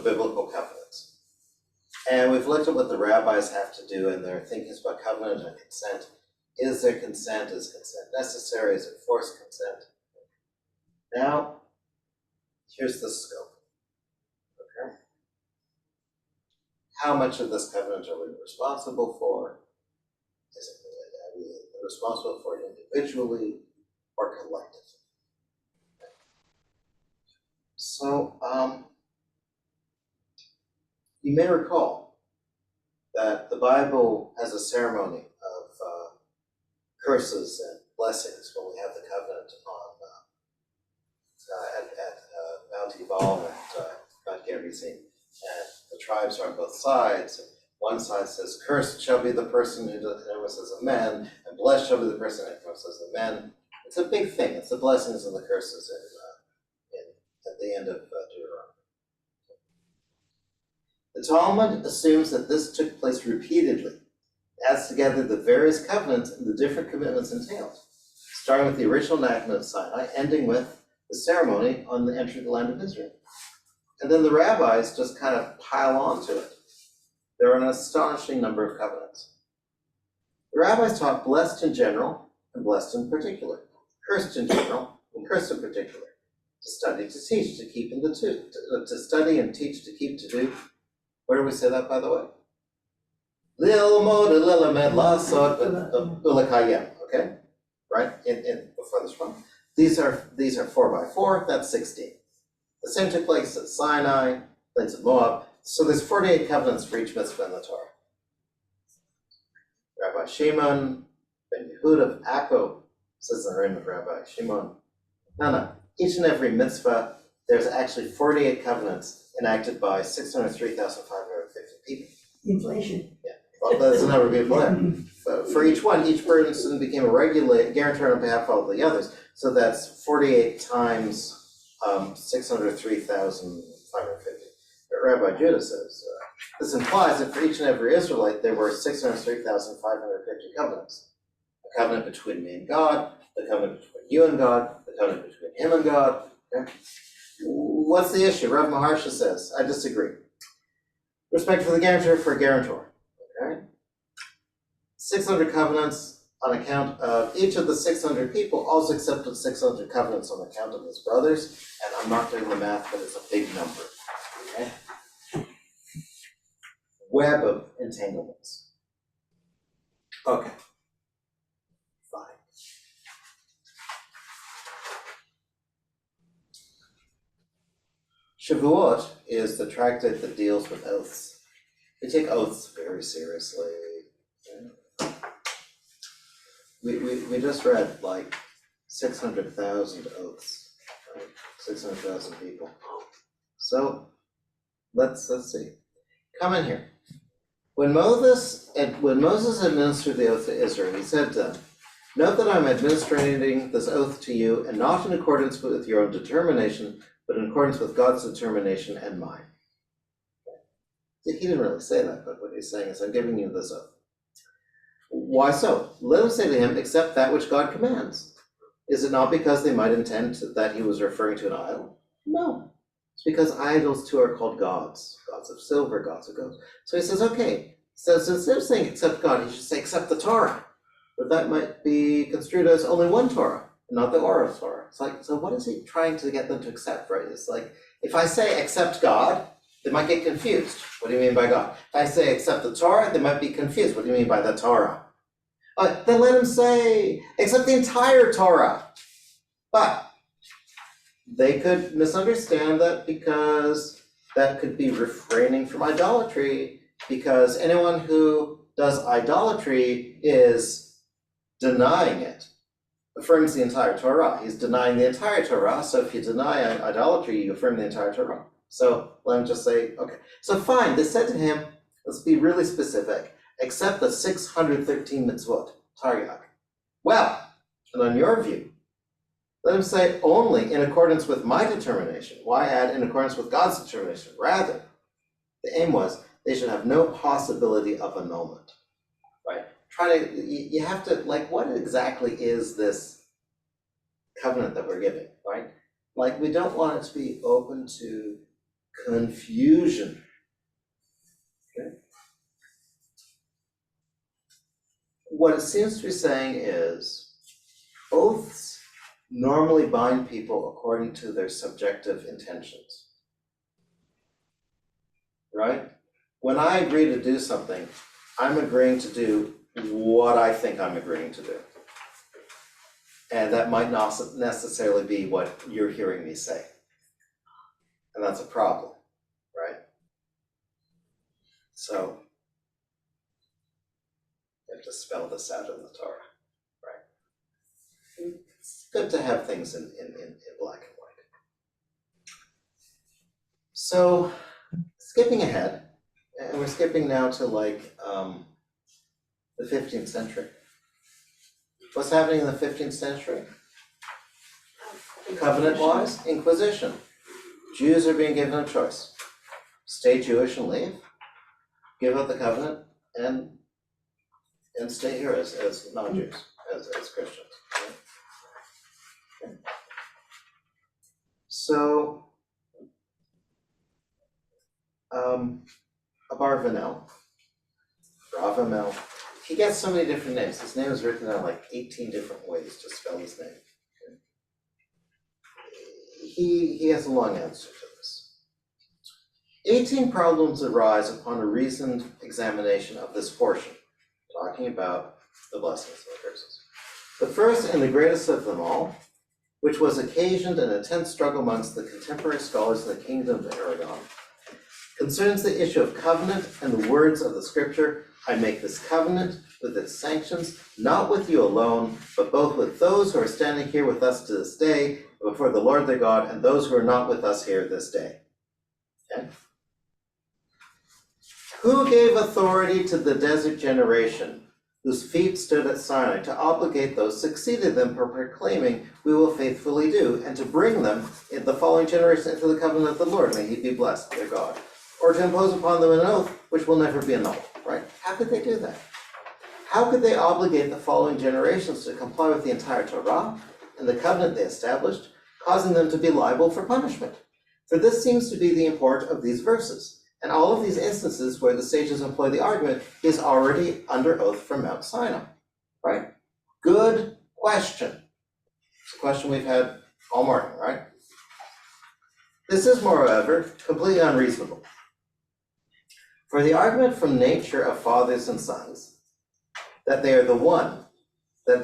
biblical covenants. And we've looked at what the rabbis have to do in their thinkings about covenant and consent. Is there consent? Is consent necessary? Is it forced consent? Now, here's the scope. Okay? How much of this covenant are we responsible for? Is it are we responsible for it individually or collectively? So, you may recall that the Bible has a ceremony of curses and blessings when we have the covenant on at Mount Ebal and Mount Gerizim, and the tribes are on both sides. And one side says, "Cursed shall be the person who says amen, and blessed shall be the person who says amen." It's a big thing. It's the blessings and the curses at the end of Deuteronomy. The Talmud assumes that this took place repeatedly. It adds together the various covenants and the different commitments entailed, starting with the original enactment of Sinai, ending with the ceremony on the entry of the land of Israel. And then the rabbis just kind of pile on to it. There are an astonishing number of covenants. The rabbis taught blessed in general and blessed in particular, cursed in general and cursed in particular, to study, to teach, to keep, and to do, to study and teach, to keep, to do. Where do we say that, by the way? Lilmod lilamed lasot ulakayem. Okay, right in before this one. These are 4x4. That's 16. The same took place at Sinai, plains of Moab. So there's 48 covenants for each mitzvah in the Torah. Rabbi Shimon ben Yehud of Akko says in the name of Rabbi Shimon. No. Each and every mitzvah, there's actually 48 covenants enacted by 603,550 people. Inflation. Yeah, well, that's the number of people there. For each one, each person became a guarantor on behalf of all the others. So that's 48 times 603,550. But Rabbi Judah says, this implies that for each and every Israelite, there were 603,550 covenants. A covenant between me and God, the covenant between you and God, the covenant between him and God. Okay? What's the issue? Rav Maharsha says, I disagree. Respect for the guarantor for a guarantor. Okay? 600 covenants on account of each of the 600 people also accepted 600 covenants on account of his brothers, and I'm not doing the math, but it's a big number. Okay? web of entanglements. Okay. Fine. Shavuot is the tractate that deals with oaths. We take oaths very seriously. We just read like 600,000 oaths, right? 600,000 people. So let's see. Come in here. When Moses administered the oath to Israel, he said to them, "Note that I'm administering this oath to you, and not in accordance with your own determination, but in accordance with God's determination and mine." He didn't really say that, but what he's saying is, I'm giving you this oath. Why so? Let them say to him, "Accept that which God commands." Is it not because they might intend that he was referring to an idol? No. It's because idols too are called gods. Gods of silver, gods of gold. So he says, okay, so instead of saying accept God, he should say accept the Torah. But that might be construed as only one Torah, not the oral Torah. It's like, so what is he trying to get them to accept, right? It's like, if I say accept God, they might get confused. What do you mean by God? If I say accept the Torah, they might be confused. What do you mean by the Torah? Then let him say accept the entire Torah. But they could misunderstand that because that could be refraining from idolatry, because anyone who does idolatry is denying it, affirms the entire Torah. He's denying the entire Torah, so if you deny idolatry, you affirm the entire Torah. So let him just say, okay. So fine, they said to him, let's be really specific, accept the 613 mitzvot, Taryag. Well, and on your view, let him say only in accordance with my determination. Why add in accordance with God's determination? Rather, the aim was they should have no possibility of annulment, right? You have to, like, what exactly is this covenant that we're giving, right? Like, we don't want it to be open to confusion. Okay? What it seems to be saying is oaths normally bind people according to their subjective intentions, right? When I agree to do something, I'm agreeing to do what I think I'm agreeing to do. And that might not necessarily be what you're hearing me say. And that's a problem, right? So, you have to spell this out in the Torah, right? It's good to have things in black and white. So, skipping ahead, and we're skipping now to like the 15th century. What's happening in the 15th century? Covenant-wise, Inquisition. Jews are being given a choice. Stay Jewish and leave, give up the covenant, and stay here as non-Jews, as Christians. Right? Okay. So, Abarvanel, Ravamel, he gets so many different names. His name is written out like 18 different ways to spell his name. Okay. He has a long answer to this. 18 problems arise upon a reasoned examination of this portion, talking about the blessings and the curses. The first and the greatest of them all, which was occasioned in a tense struggle amongst the contemporary scholars in the kingdom of Aragon, concerns the issue of covenant and the words of the scripture, "I make this covenant with its sanctions, not with you alone, but both with those who are standing here with us to this day before the Lord their God, and those who are not with us here this day." Okay? Who gave authority to the desert generation, whose feet stood at Sinai, to obligate those succeeded them for proclaiming, "We will faithfully do," and to bring them in the following generation into the covenant of the Lord, may he be blessed, their God, or to impose upon them an oath which will never be annulled, right? How could they do that? How could they obligate the following generations to comply with the entire Torah and the covenant they established, causing them to be liable for punishment? For this seems to be the import of these verses. And all of these instances where the sages employ the argument is already under oath from Mount Sinai, right? Good question. It's a question we've had all morning, right? This is, moreover, completely unreasonable. For the argument from nature of fathers and sons, that they are one, and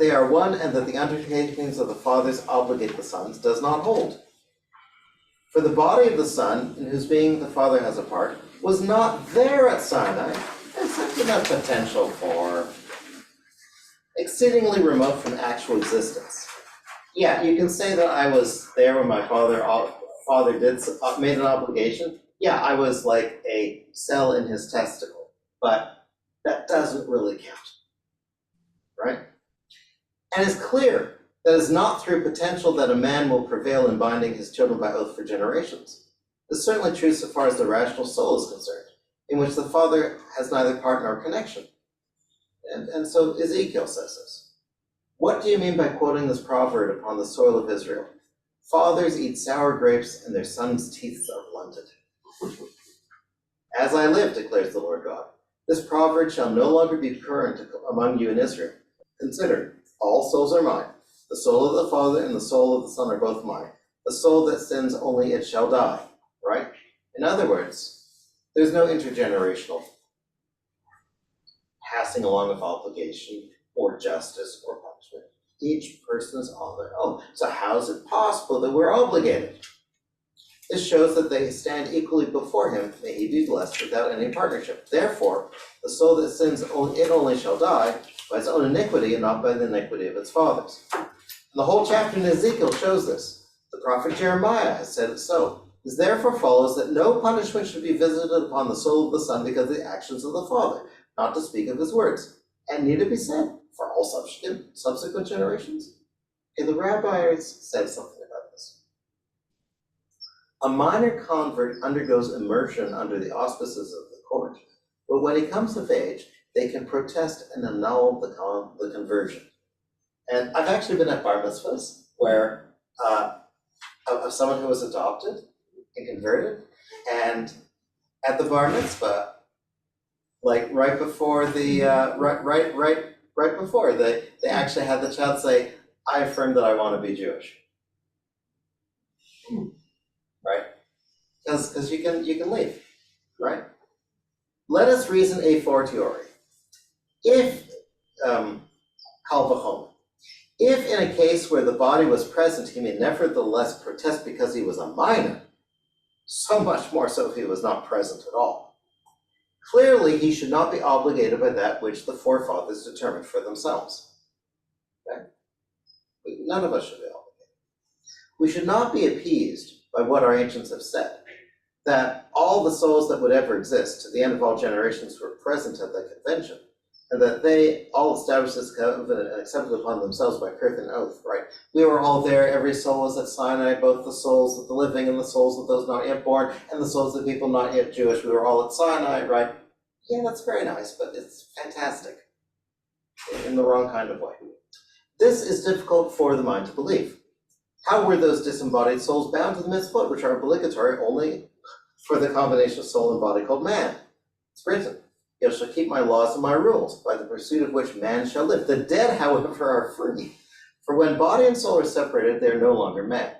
that the undertakings of the fathers obligate the sons, does not hold. For the body of the Son, in whose being the Father has a part, was not there at Sinai, and such enough potential for exceedingly remote from actual existence. Yeah, you can say that I was there when my father made an obligation. Yeah, I was like a cell in his testicle, but that doesn't really count, right? And it's clear that it's not through potential that a man will prevail in binding his children by oath for generations. This is certainly true so far as the rational soul is concerned, in which the father has neither part nor connection. And so Ezekiel says this. What do you mean by quoting this proverb upon the soil of Israel? Fathers eat sour grapes and their sons' teeth are blunted. As I live, declares the Lord God, this proverb shall no longer be current among you in Israel. Consider, all souls are mine. The soul of the Father and the soul of the Son are both mine. The soul that sins, only it shall die, right? In other words, there's no intergenerational passing along of obligation or justice or punishment. Each person is on their own. So how is it possible that we're obligated? This shows that they stand equally before him, may he be blessed, without any partnership. Therefore, the soul that sins, it only shall die by its own iniquity and not by the iniquity of its fathers. And the whole chapter in Ezekiel shows this. The prophet Jeremiah has said it so. It therefore follows that no punishment should be visited upon the soul of the Son because of the actions of the Father, not to speak of his words, and need it be said for all subsequent generations? Okay, the rabbis said something about this. A minor convert undergoes immersion under the auspices of the court, but when he comes of age, they can protest and annul the conversion. And I've actually been at bar mitzvahs where of someone who was adopted and converted, and at the bar mitzvah, like right before the right before they actually had the child say, I affirm that I want to be Jewish. Right? Because you can leave, right? Let us reason a fortiori. If kal v'chomer, if in a case where the body was present, he may nevertheless protest because he was a minor, so much more so if he was not present at all. Clearly, he should not be obligated by that which the forefathers determined for themselves. Okay? None of us should be obligated. We should not be appeased by what our ancients have said, that all the souls that would ever exist to the end of all generations were present at the convention, and that they all established this covenant and accepted upon themselves by curse and oath, right? We were all there, every soul was at Sinai, both the souls of the living and the souls of those not yet born, and the souls of the people not yet Jewish. We were all at Sinai, right? Yeah, that's very nice, but it's fantastic in the wrong kind of way. This is difficult for the mind to believe. How were those disembodied souls bound to the mitzvot, which are obligatory only for the combination of soul and body called man? It's written, you shall keep my laws and my rules, by the pursuit of which man shall live. The dead, however, are free. For when body and soul are separated, they are no longer man.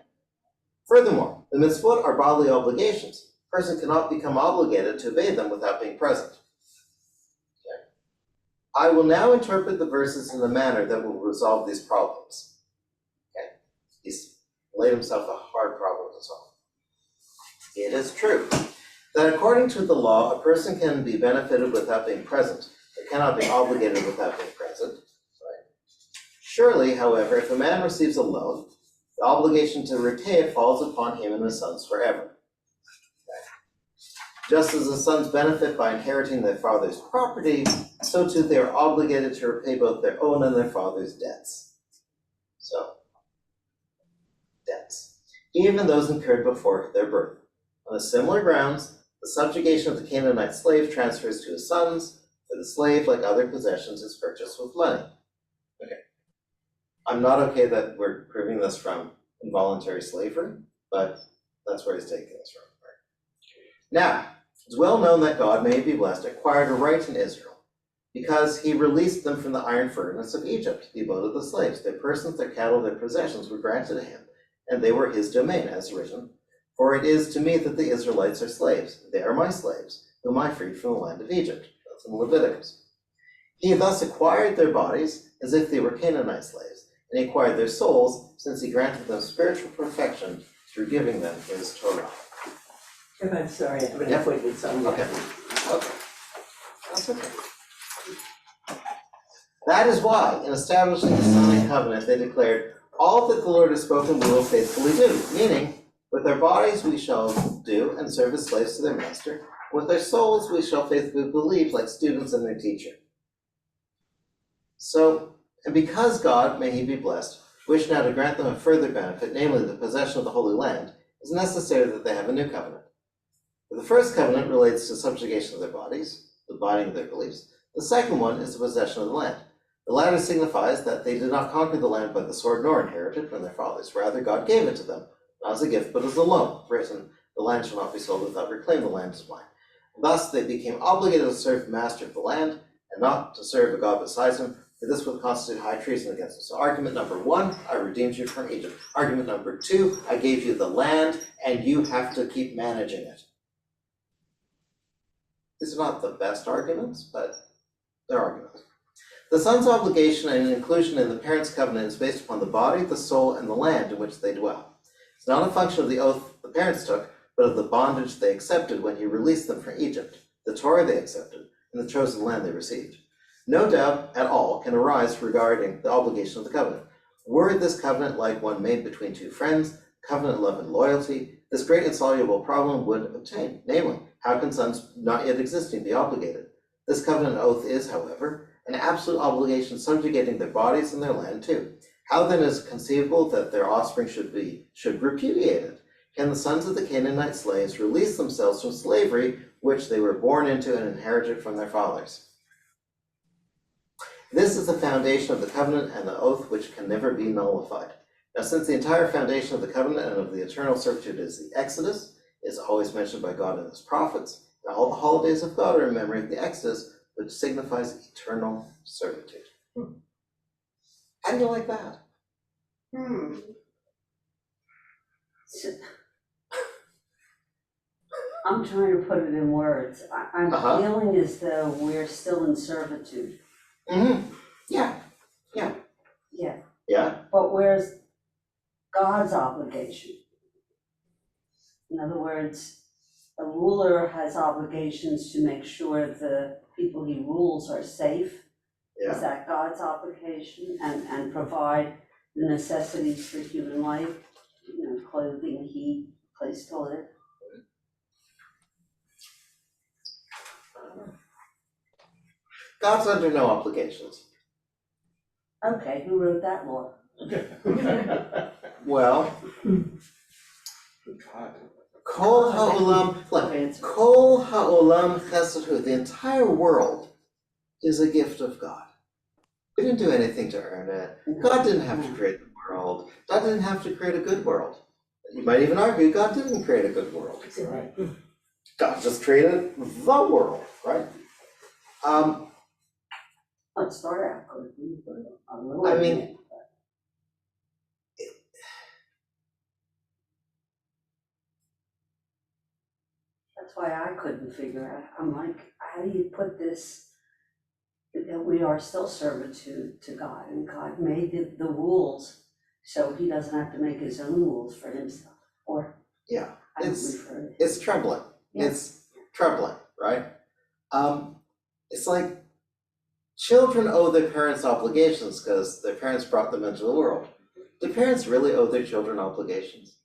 Furthermore, the mitzvot are bodily obligations. A person cannot become obligated to obey them without being present. Okay. I will now interpret the verses in a manner that will resolve these problems. Okay. He's laid himself a hard problem to solve. It is true that according to the law, a person can be benefited without being present, but cannot be obligated without being present. Right? Surely, however, if a man receives a loan, the obligation to repay it falls upon him and his sons forever. Okay. Just as the sons benefit by inheriting their father's property, so too they are obligated to repay both their own and their father's debts. So, debts, even those incurred before their birth. On similar grounds, the subjugation of the Canaanite slave transfers to his sons, for the slave, like other possessions, is purchased with money. Okay. I'm not okay that we're proving this from involuntary slavery, but that's where he's taking this from. Right? Now, it's well known that God, may he be blessed, acquired a right in Israel, because he released them from the iron furnace of Egypt, the abode of the slaves. Their persons, their cattle, their possessions were granted to him, and they were his domain, as written. For it is to me that the Israelites are slaves. They are my slaves. whom I freed from the land of Egypt. That's in Leviticus. He thus acquired their bodies as if they were Canaanite slaves, and he acquired their souls since he granted them spiritual perfection through giving them his Torah. I'm sorry, I have an appointment somewhere. Okay. That's okay. That is why, in establishing the Sinai covenant, they declared, all that the Lord has spoken we will faithfully do, meaning, with our bodies we shall do and serve as slaves to their master, with our souls we shall faithfully believe like students in their teacher. So, and because God, may he be blessed, wished now to grant them a further benefit, namely the possession of the Holy Land, it is necessary that they have a new covenant. For the first covenant relates to subjugation of their bodies, the binding of their beliefs. The second one is the possession of the land. The latter signifies that they did not conquer the land by the sword nor inherit it from their fathers. Rather, God gave it to them, not as a gift, but as a loan. Written, the land shall not be sold without reclaim, the land is mine. Thus, they became obligated to serve the master of the land and not to serve a god besides him, for this would constitute high treason against them. So argument number one, I redeemed you from Egypt. Argument number two, I gave you the land and you have to keep managing it. These are not the best arguments, but they're arguments. The son's obligation and inclusion in the parent's covenant is based upon the body, the soul, and the land in which they dwell. It's not a function of the oath the parents took, but of the bondage they accepted when he released them from Egypt, the Torah they accepted, and the chosen land they received. No doubt at all can arise regarding the obligation of the covenant. Were this covenant like one made between two friends, covenant love and loyalty, this great insoluble problem would obtain. Namely, how can sons not yet existing be obligated? This covenant oath is, however, an absolute obligation subjugating their bodies and their land too. How then is it conceivable that their offspring should repudiate it? Can the sons of the Canaanite slaves release themselves from slavery which they were born into and inherited from their fathers? This is the foundation of the covenant and the oath which can never be nullified. Now, since the entire foundation of the covenant and of the eternal servitude is the Exodus, is always mentioned by God and his prophets, and all the holidays of God are in memory of the Exodus, which signifies eternal servitude. How do you like that? So- I'm trying to put it in words. I'm feeling as though we're still in servitude. Mm-hmm. Yeah. Yeah, but where's God's obligation? In other words, a ruler has obligations to make sure the people he rules are safe. Yeah. Is that God's obligation? And provide the necessities for human life, clothing, heat, place to live. God's under no obligations. Okay, who wrote that law? Well, God. Kol ha'olam, look, Answer. Kol ha'olam chesed hu, the entire world is a gift of God. We didn't do anything to earn it. God didn't have to create the world. God didn't have to create a good world. You might even argue God didn't create a good world. Right. God just created the world, right? Let's start out good. I mean, that's why I couldn't figure out. I'm like, how do you put this, that we are still servitude to God, and God made the rules, so he doesn't have to make his own rules for himself, or. Yeah, I don't it's- refer to. it's troubling. Yeah. It's troubling, right? It's like children owe their parents obligations because their parents brought them into the world. Do parents really owe their children obligations?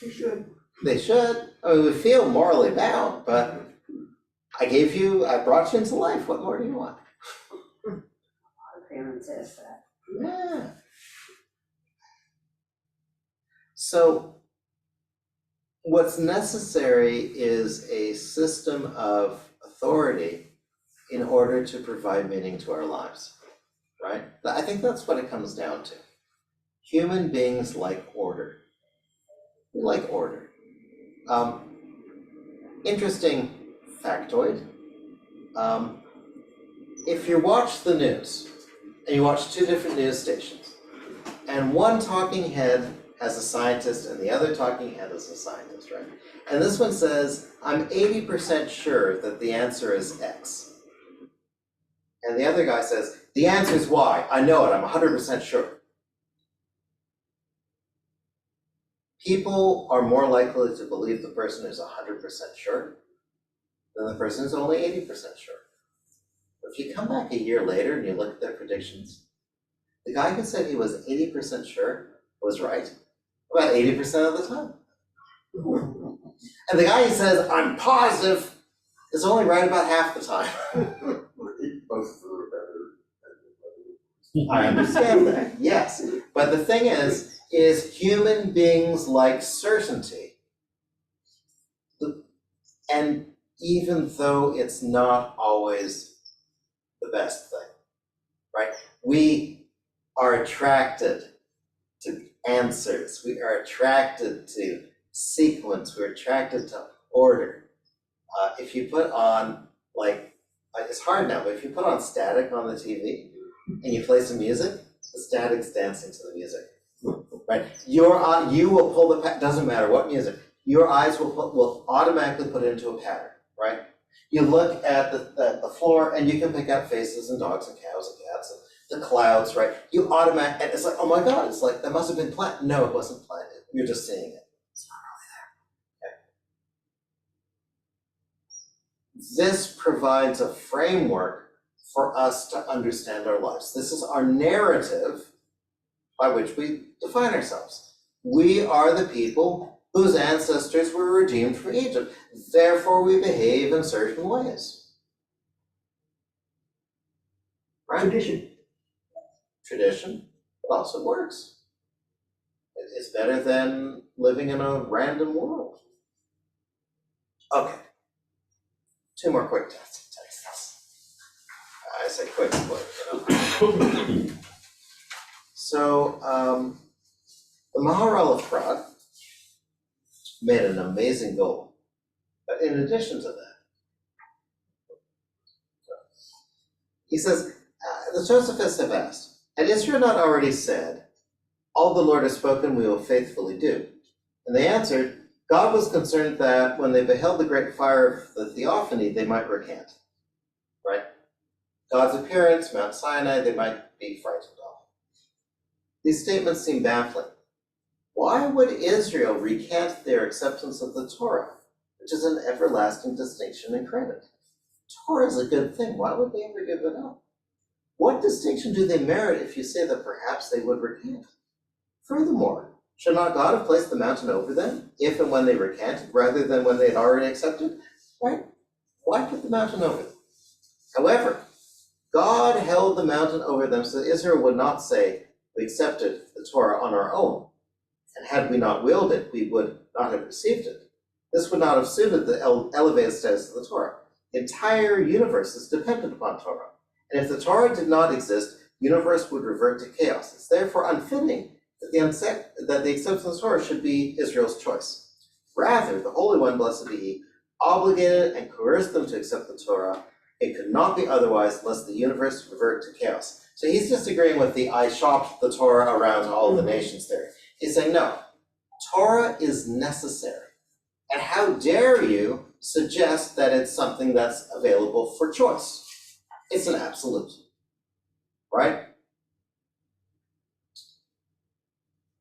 You should. They should. I mean, we feel morally bound, but I brought you into life. What more do you want? A lot of parents ask that. Yeah. So what's necessary is a system of authority in order to provide meaning to our lives, right? I think that's what it comes down to. Human beings like order. We like order. Interesting factoid. If you watch the news, and you watch two different news stations, and one talking head as a scientist and the other talking head as a scientist, right? And this one says, I'm 80% sure that the answer is X. And the other guy says, the answer is Y. I know it, I'm 100% sure. People are more likely to believe the person who's 100% sure than the person who's only 80% sure. But if you come back a year later and you look at their predictions, the guy who said he was 80% sure was right about 80% of the time. And the guy who says, I'm positive, is only right about half the time. Both of them are better. I understand that, yes. But the thing is human beings like certainty. And even though it's not always the best thing, right? We are attracted to answers. We are attracted to sequence. We're attracted to order. If you put on, like, it's hard now, but if you put on static on the TV and you play some music, the static's dancing to the music, right? You will pull doesn't matter what music, your eyes will automatically put it into a pattern, right? You look at the floor and you can pick out faces and dogs and cows and cats and the clouds, right? You and it's like, oh my God, it's like, that must have been planted. No, it wasn't planted. You're just seeing it. It's not really there. Okay. This provides a framework for us to understand our lives. This is our narrative by which we define ourselves. We are the people whose ancestors were redeemed from Egypt. Therefore, we behave in certain ways. Right? Tradition, but also works. It's better than living in a random world. Okay. 2 more quick tests. I say quick, you know. So, the Maharal of Prague made an amazing goal. But in addition to that, he says, the Josephists have asked, had Israel not already said, all the Lord has spoken we will faithfully do? And they answered, God was concerned that when they beheld the great fire of the theophany, they might recant. Right? God's appearance, Mount Sinai, they might be frightened of. These statements seem baffling. Why would Israel recant their acceptance of the Torah, which is an everlasting distinction and credit? Torah is a good thing. Why would they ever give it up? What distinction do they merit if you say that perhaps they would recant? Furthermore, should not God have placed the mountain over them, if and when they recanted, rather than when they had already accepted? Right? Why put the mountain over them? However, God held the mountain over them so that Israel would not say, we accepted the Torah on our own, and had we not willed it, we would not have received it. This would not have suited the elevated status of the Torah. The entire universe is dependent upon Torah. And if the Torah did not exist, the universe would revert to chaos. It's therefore unfitting that the acceptance of the Torah should be Israel's choice. Rather, the Holy One, blessed be He, obligated and coerced them to accept the Torah. It could not be otherwise unless the universe revert to chaos. So he's disagreeing with the I shopped the Torah around to all the nations theory. He's saying, no, Torah is necessary. And how dare you suggest that it's something that's available for choice? It's an absolute, right?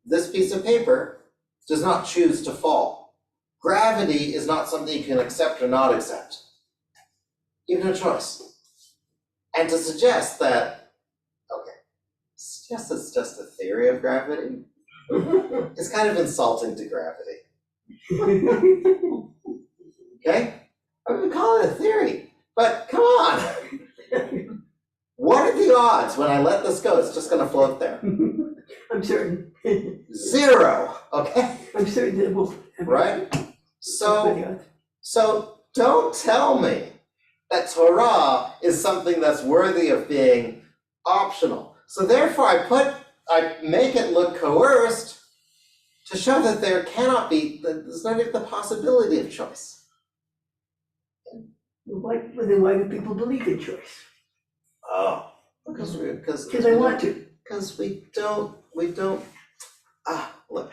This piece of paper does not choose to fall. Gravity is not something you can accept or not accept. You have no choice. And to suggest that, suggest it's just a theory of gravity, it's kind of insulting to gravity. Okay? I'm gonna call it a theory, but come on. What are the odds when I let this go, it's just gonna float there? I'm certain. 0, okay? I'm certain that it will. Right? So don't tell me that Torah is something that's worthy of being optional. So therefore I make it look coerced to show that there cannot be, there's not even the possibility of choice. Then why do people believe in choice? Oh, because I want to. Because we don't, look,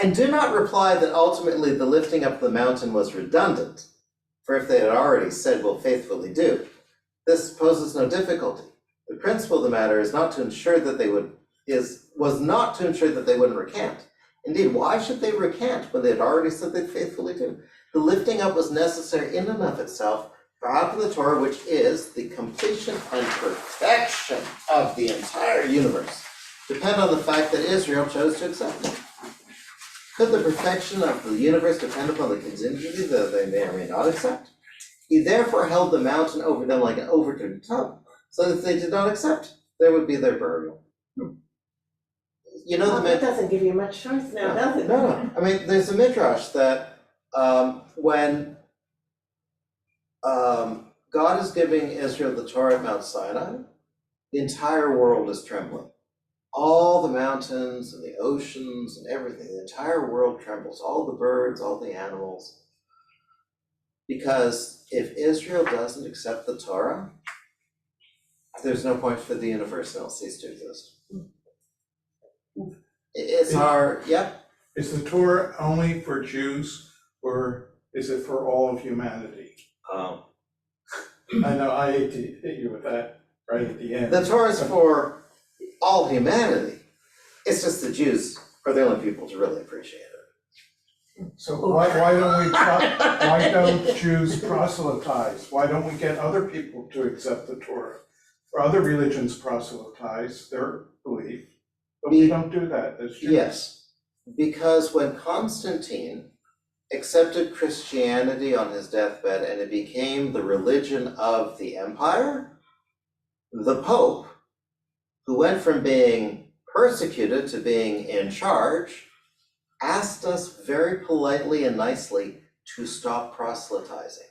And do not reply that ultimately the lifting up the mountain was redundant, for if they had already said, will faithfully do, this poses no difficulty. The principle of the matter is not to ensure that they was not to ensure that they wouldn't recant. Indeed, why should they recant when they had already said they'd faithfully do? The lifting up was necessary in and of itself, for how can the Torah, which is the completion and perfection of the entire universe, depend on the fact that Israel chose to accept it? Could the perfection of the universe depend upon the contingency that they may or may not accept? He therefore held the mountain over them like an overturned tub, so that if they did not accept, there would be their burial. You know, That doesn't give you much choice now, does it? No. I mean, there's a midrash that when God is giving Israel the Torah at Mount Sinai, the entire world is trembling. All the mountains and the oceans and everything, the entire world trembles, all the birds, all the animals. Because if Israel doesn't accept the Torah, there's no point for the universe and it'll cease to exist. It's hard, yep. Is the Torah only for Jews, or is it for all of humanity? I know I hate to hit you with that right at the end. The Torah is for all humanity. It's just the Jews are the only people to really appreciate it. So why don't Jews proselytize? Why don't we get other people to accept the Torah? Or other religions proselytize their belief, but we don't do that as Jews. Yes, because when Constantine accepted Christianity on his deathbed and it became the religion of the empire, the Pope, who went from being persecuted to being in charge, asked us very politely and nicely to stop proselytizing.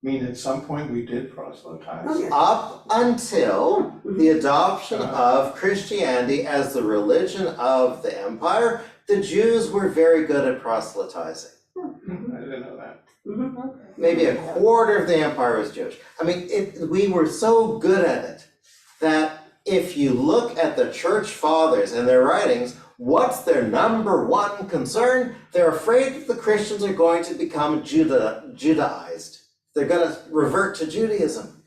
I mean, at some point we did proselytize. Oh, yeah. Up until the adoption of Christianity as the religion of the empire, the Jews were very good at proselytizing. I didn't know that. Maybe a quarter of the empire was Jewish. I mean, we were so good at it that if you look at the church fathers and their writings, what's their number one concern? They're afraid that the Christians are going to become Judaized. They're going to revert to Judaism.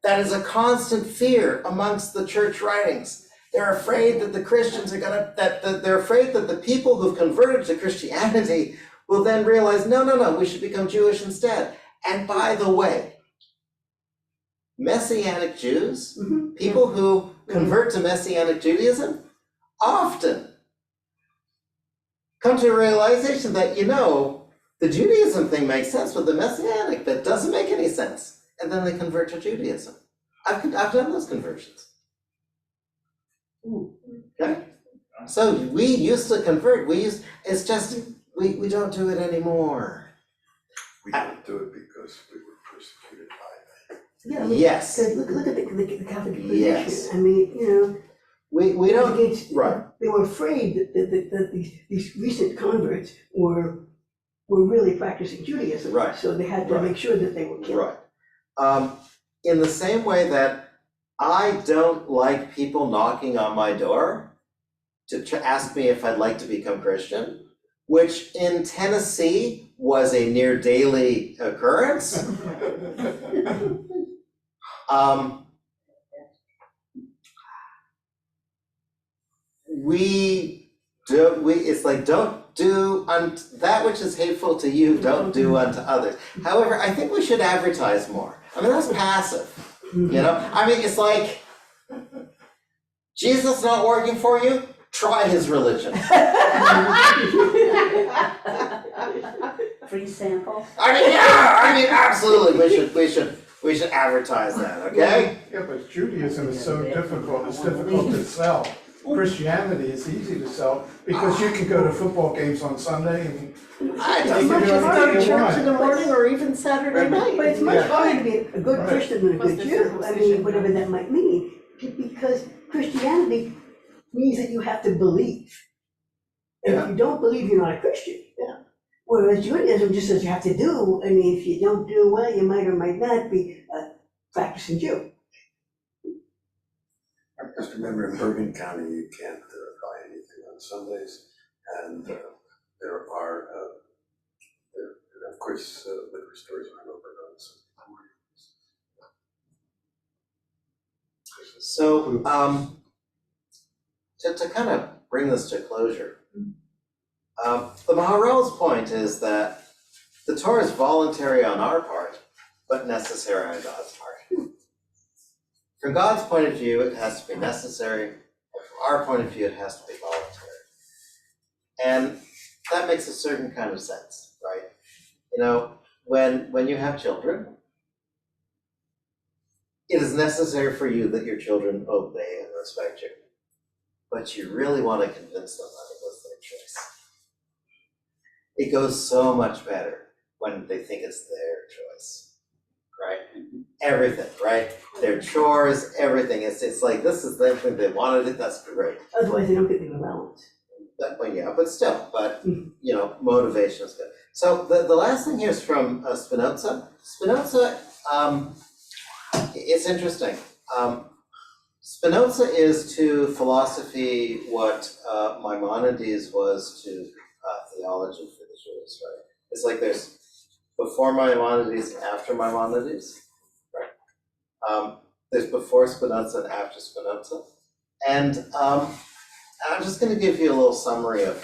That is a constant fear amongst the church writings. They're afraid that the Christians are they're afraid that the people who've converted to Christianity will then realize, no, we should become Jewish instead. And by the way, Messianic Jews, people who convert to Messianic Judaism, often come to a realization that, the Judaism thing makes sense, but the Messianic bit doesn't make any sense. And then they convert to Judaism. I've done those conversions. Okay? So we used to convert, it's just, we don't do it anymore. We don't do it because we were persecuted by them. Yeah, I mean, Yes. 'cause look at the Catholic position. Yes. I mean, We don't, right. They were afraid that these recent converts were really practicing Judaism. Right. So they had to Right. make sure that they were killed. Right. In the same way that I don't like people knocking on my door to ask me if I'd like to become Christian, which in Tennessee was a near daily occurrence. It's like, don't do that which is hateful to you, don't do unto others. However, I think we should advertise more. I mean, that's passive, I mean, it's like, Jesus not working for you? Try his religion. Free sample. I mean, absolutely, we should advertise that, okay? Yeah, but Judaism is so difficult, it's difficult to sell. Christianity is easy to sell because you can go to football games on Sunday and As much as go to church in the morning or even Saturday night. But it's much Yeah. harder to be a good Right. Christian than a Plus good the Jew, I mean, circumcision. whatever that might mean, because Christianity means that you have to believe. And if you don't believe, you're not a Christian. Yeah. Whereas Judaism just says you have to do, I mean, if you don't do well, you might or might not be a practicing Jew. I just remember in Bergen County, you can't buy anything on Sundays, And there are, and of course, liquor stores aren't open on Sunday mornings. So, to kind of bring this to closure, the Maharal's point is that the Torah is voluntary on our part, but necessary on God's part. From God's point of view, it has to be necessary, and from our point of view, it has to be voluntary. And that makes a certain kind of sense, right? You know, when you have children, it is necessary for you that your children obey and respect you. But you really want to convince them that it was their choice. It goes so much better when they think it's their choice, right? Everything, right? Their chores, everything. It's like, this is the thing they wanted it, that's great. Otherwise, they don't get the allowance. Well, yeah, but still, you know, motivation is good. So the last thing here is from Spinoza. Spinoza, it's interesting. Spinoza is to philosophy what Maimonides was to theology for the Jews, right? It's like there's before Maimonides and after Maimonides, right? There's before Spinoza and after Spinoza. And I'm just going to give you a little summary of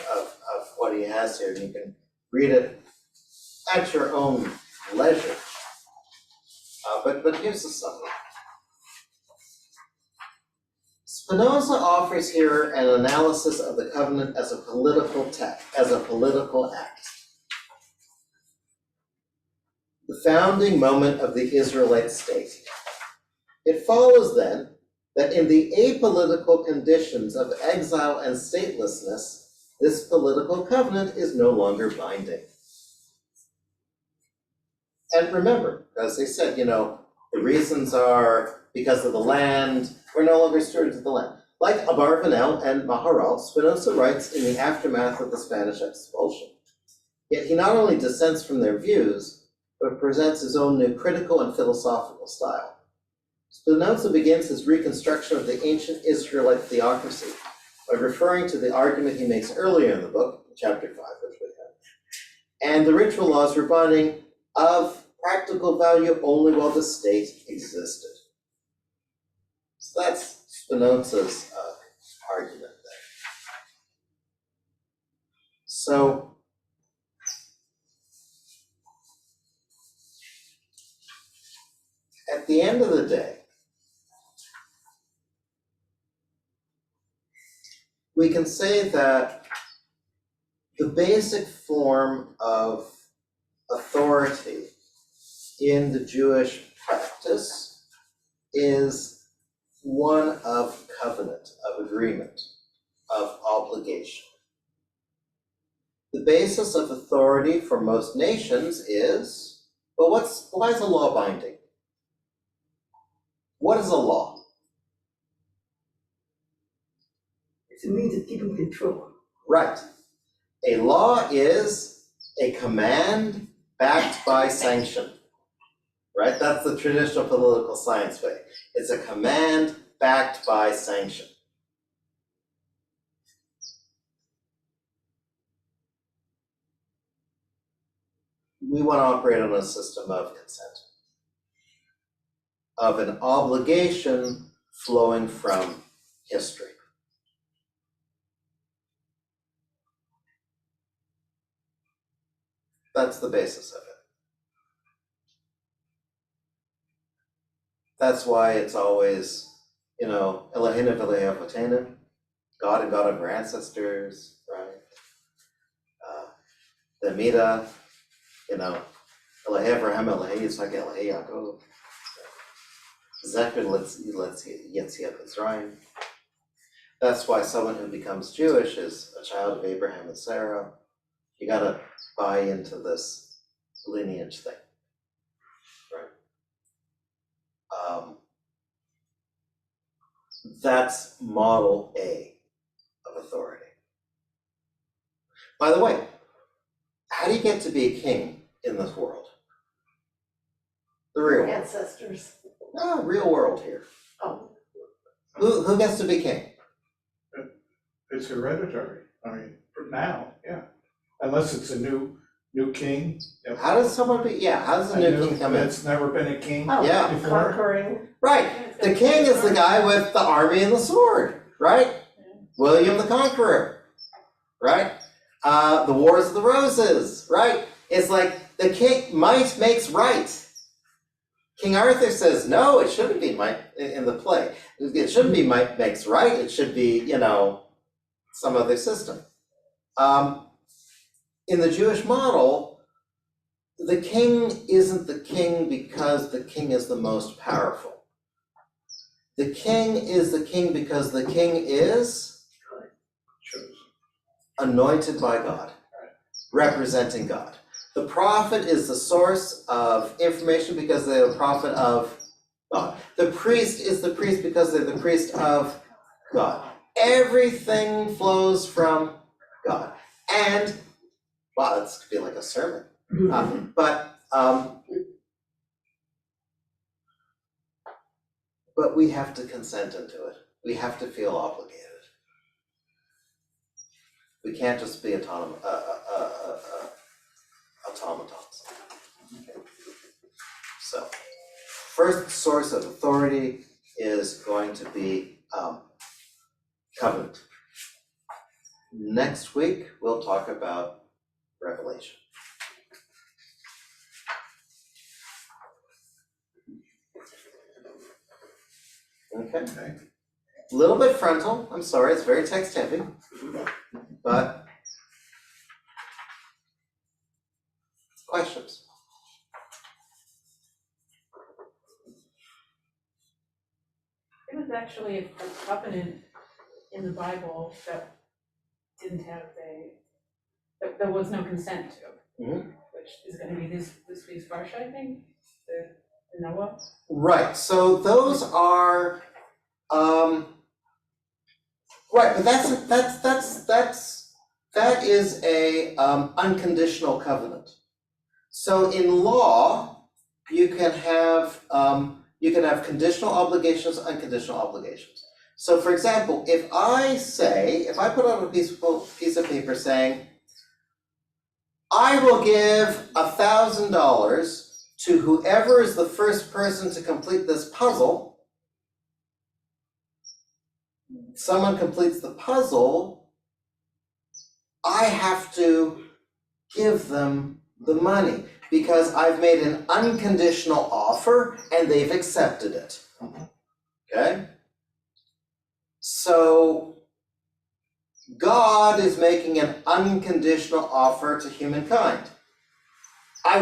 what he has here, and you can read it at your own leisure. But here's the summary. Spinoza offers here an analysis of the covenant as a political act. The founding moment of the Israelite state. It follows then that in the apolitical conditions of exile and statelessness, this political covenant is no longer binding. And remember, as they said, you know, the reasons are because of the land, we're no longer stewards of the land. Like Abarbanel and Maharal, Spinoza writes in the aftermath of the Spanish expulsion. Yet he not only dissents from their views, but presents his own new critical and philosophical style. Spinoza begins his reconstruction of the ancient Israelite theocracy by referring to the argument he makes earlier in the book, chapter 5, which we have, and the ritual laws were binding of practical value only while the state existed. So that's Spinoza's argument there. So, at the end of the day, we can say that the basic form of authority in the Jewish practice is one of covenant, of agreement, of obligation. The basis of authority for most nations is, well, why is a law binding? What is a law? It's a means of keeping control. Right. A law is a command backed by sanction. Right? That's the traditional political science way. It's a command backed by sanction. We want to operate on a system of consent, of an obligation flowing from history. That's the basis of it. That's why it's always, you know, Eloheinu v'Elokei Avotenu, God and God of our ancestors, right? The Midah, you know, Elohei Abraham, Elohei Yitzhak, Elohei Yaakov. Zecher Yetziat Mitzrayim. That's why someone who becomes Jewish is a child of Abraham and Sarah. You gotta buy into this lineage thing, right? That's model A of authority. By the way, how do you get to be a king in this world? The real world. Ancestors. No, real world here. Oh. Who gets to be king? It's hereditary. I mean, now, yeah. Unless it's a new king. How does someone be, how does a new king come in? That's never been a king Oh, Yeah. before. conquering. Right, the king is the guy with the army and the sword, right? William the Conqueror, right? The Wars of the Roses, right? It's like the king, might makes right. King Arthur says, no, it shouldn't be might in the play. It shouldn't be might makes right, it should be, some other system. In the Jewish model, the king isn't the king because the king is the most powerful. The king is the king because the king is anointed by God, representing God. The prophet is the source of information because they're the prophet of God. The priest is the priest because they're the priest of God. Everything flows from God. And, wow, this could be like a sermon. But we have to consent into it. We have to feel obligated. We can't just be automatons. So, first source of authority is going to be covenant. Next week, we'll talk about Revelation. Okay. A little bit frontal, I'm sorry, it's very text heavy, but questions? It was actually a covenant in the Bible that didn't have that there was no consent to, which is gonna be this week's Parsha, I think, the Noah. Right, so those are, right, but that is a unconditional covenant. So in law, you can have conditional obligations, unconditional obligations. So for example, if I put on a piece of paper saying, I will give $1,000 to whoever is the first person to complete this puzzle. Someone completes the puzzle, I have to give them the money because I've made an unconditional offer and they've accepted it. Okay? So God is making an unconditional offer to humankind. I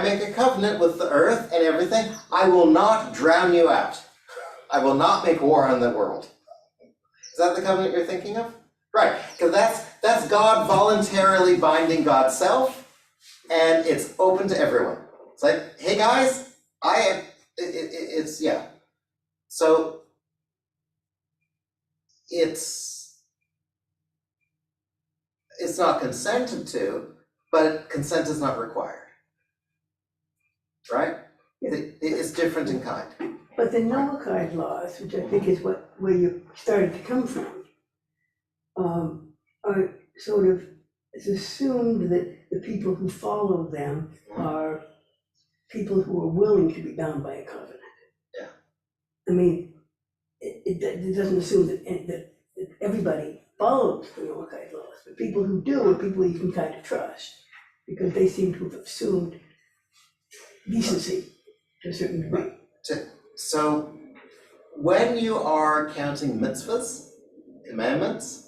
make a covenant with the earth and everything. I will not drown you out. I will not make war on the world. Is that the covenant you're thinking of? Right, because that's God voluntarily binding God's self, and it's open to everyone. It's like, hey guys, So it's not consented to, but consent is not required. Right? It's different in kind. But the Noahide laws, which I think is where you started to come from, are sort of, it's assumed that the people who follow them are people who are willing to be bound by a covenant. Yeah. I mean, it doesn't assume that everybody follows the Noahide laws, but people who do are people you can kind of trust, because they seem to have assumed decency to a certain degree. So when you are counting mitzvahs, commandments,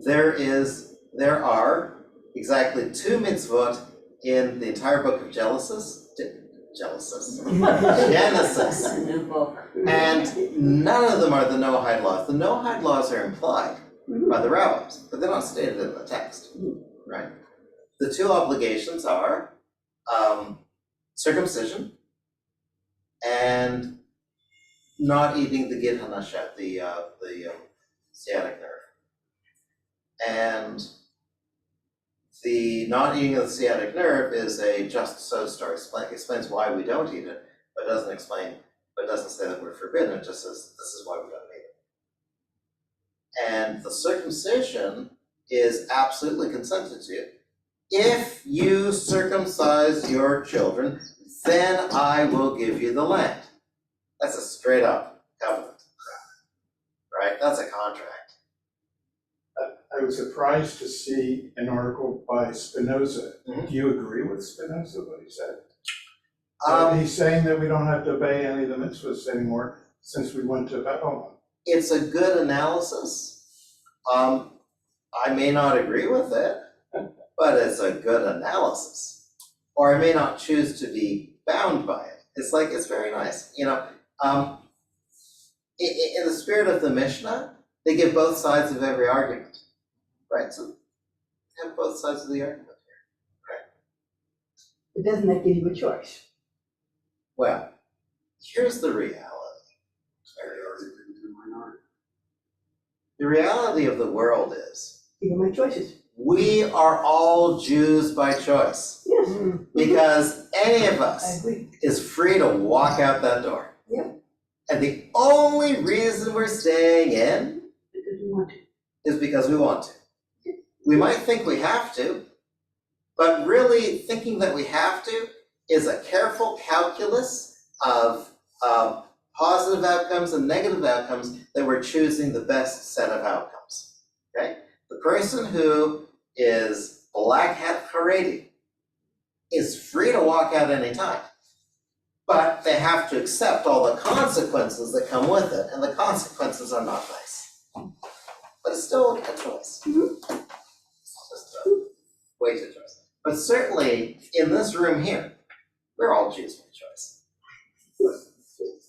there are exactly 2 mitzvot in the entire book of Genesis, New book. and none of them are the Noahide laws. The Noahide laws are implied by the rabbis, but they're not stated in the text, right? The 2 obligations are circumcision and not eating the gid hanashet, the sciatic nerve. And the not eating of the sciatic nerve is a just so story. It explains why we don't eat it, but doesn't say that we're forbidden. It just says this is why we don't eat it. And the circumcision is absolutely consented to. If you circumcise your children, then I will give you the land. That's a straight up covenant, right? That's a contract. I was surprised to see an article by Spinoza. Mhm. Do you agree with Spinoza, what he said? Um, He's saying that we don't have to obey any of the mitzvahs anymore since we went to Babylon. It's a good analysis. I may not agree with it, but it's a good analysis. Or I may not choose to be bound by it. It's very nice, in the spirit of the Mishnah, they give both sides of every argument, right? So have both sides of the argument here. But doesn't that give you a choice? Well, here's the reality. The reality of the world is Give me my choices. we are all Jews by choice. Yes, Because any of I us agree. is free to walk out that door. Yep. And the only reason we're staying in Because we want to. is because we want to. We might think we have to, but really thinking that we have to is a careful calculus of positive outcomes and negative outcomes that we're choosing the best set of outcomes, okay? The person who is black hat Haredi is free to walk out any time, but they have to accept all the consequences that come with it, and the consequences are not nice. But it's still a choice. It's just a way to choice. But certainly, in this room here, we're all Jews by choice.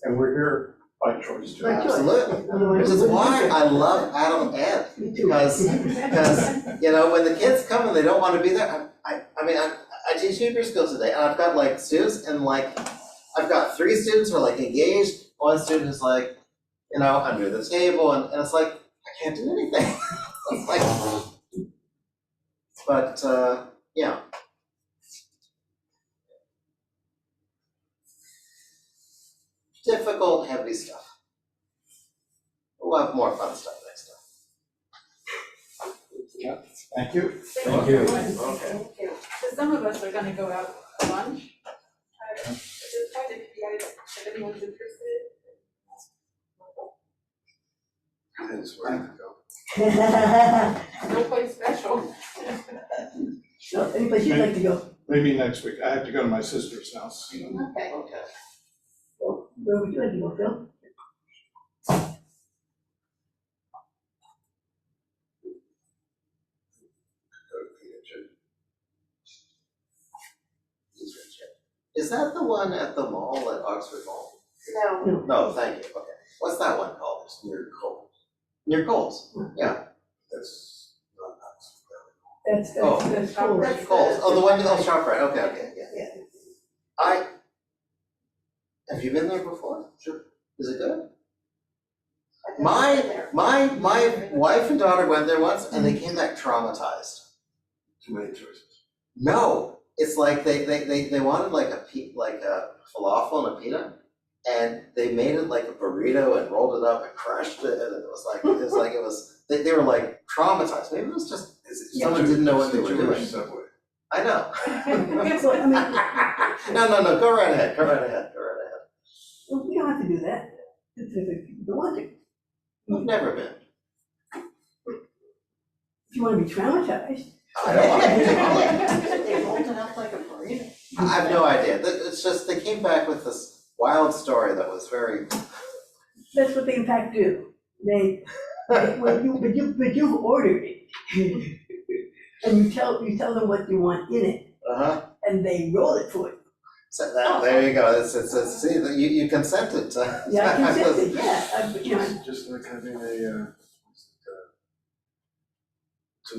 And we're here by choice too. By choice. Absolutely. Otherwise, Which is we wouldn't why be here. I love Adam and Ed. Me too. Because when the kids come and they don't want to be there, I teach Hebrew school today, and I've got like students, and like I've got 3 students who are like engaged. One student is like, under the table, and it's like I can't do anything. It's like, but yeah. Difficult, heavy stuff. We'll have more fun stuff next time. Thank you. Thank you. Okay. So some of us are gonna go out to lunch. Just tried if anyone's interested. Hence where to go. No place special. No, any place you'd like to go? Maybe next week. I have to go to my sister's house. Okay. Okay. Well, where would you like to go, Phil? Is that the one at the mall at Oxford Mall? No, No, thank you, okay. What's that one called? It's near Coles. Near Coles? Yeah, That's not That's Oh. cool. That's- Coles, oh, the one, ShopRite, okay, yeah. Yeah. Have you been there before? Sure. Is it good? I've never been there. My wife and daughter went there once and they came back traumatized. too many choices. No, it's like they wanted like a falafel and a pita, and they made it like a burrito and rolled it up and crushed it, and they were like traumatized. Maybe it was just someone didn't know what they were doing. Subway. I know. Well, I mean, No, go right ahead. well, we don't have to do that. If you want to. I've never been. If you want to be traumatized. I don't want to be traumatized. They rolled it up like a burrito. I have no idea. It's just they came back with this wild story that was very. That's what they in fact do. But you ordered it. And you tell them what you want in it, and they roll it for you. So there you go. It's see that you consented to. Yeah, I consented, yeah, Just like having to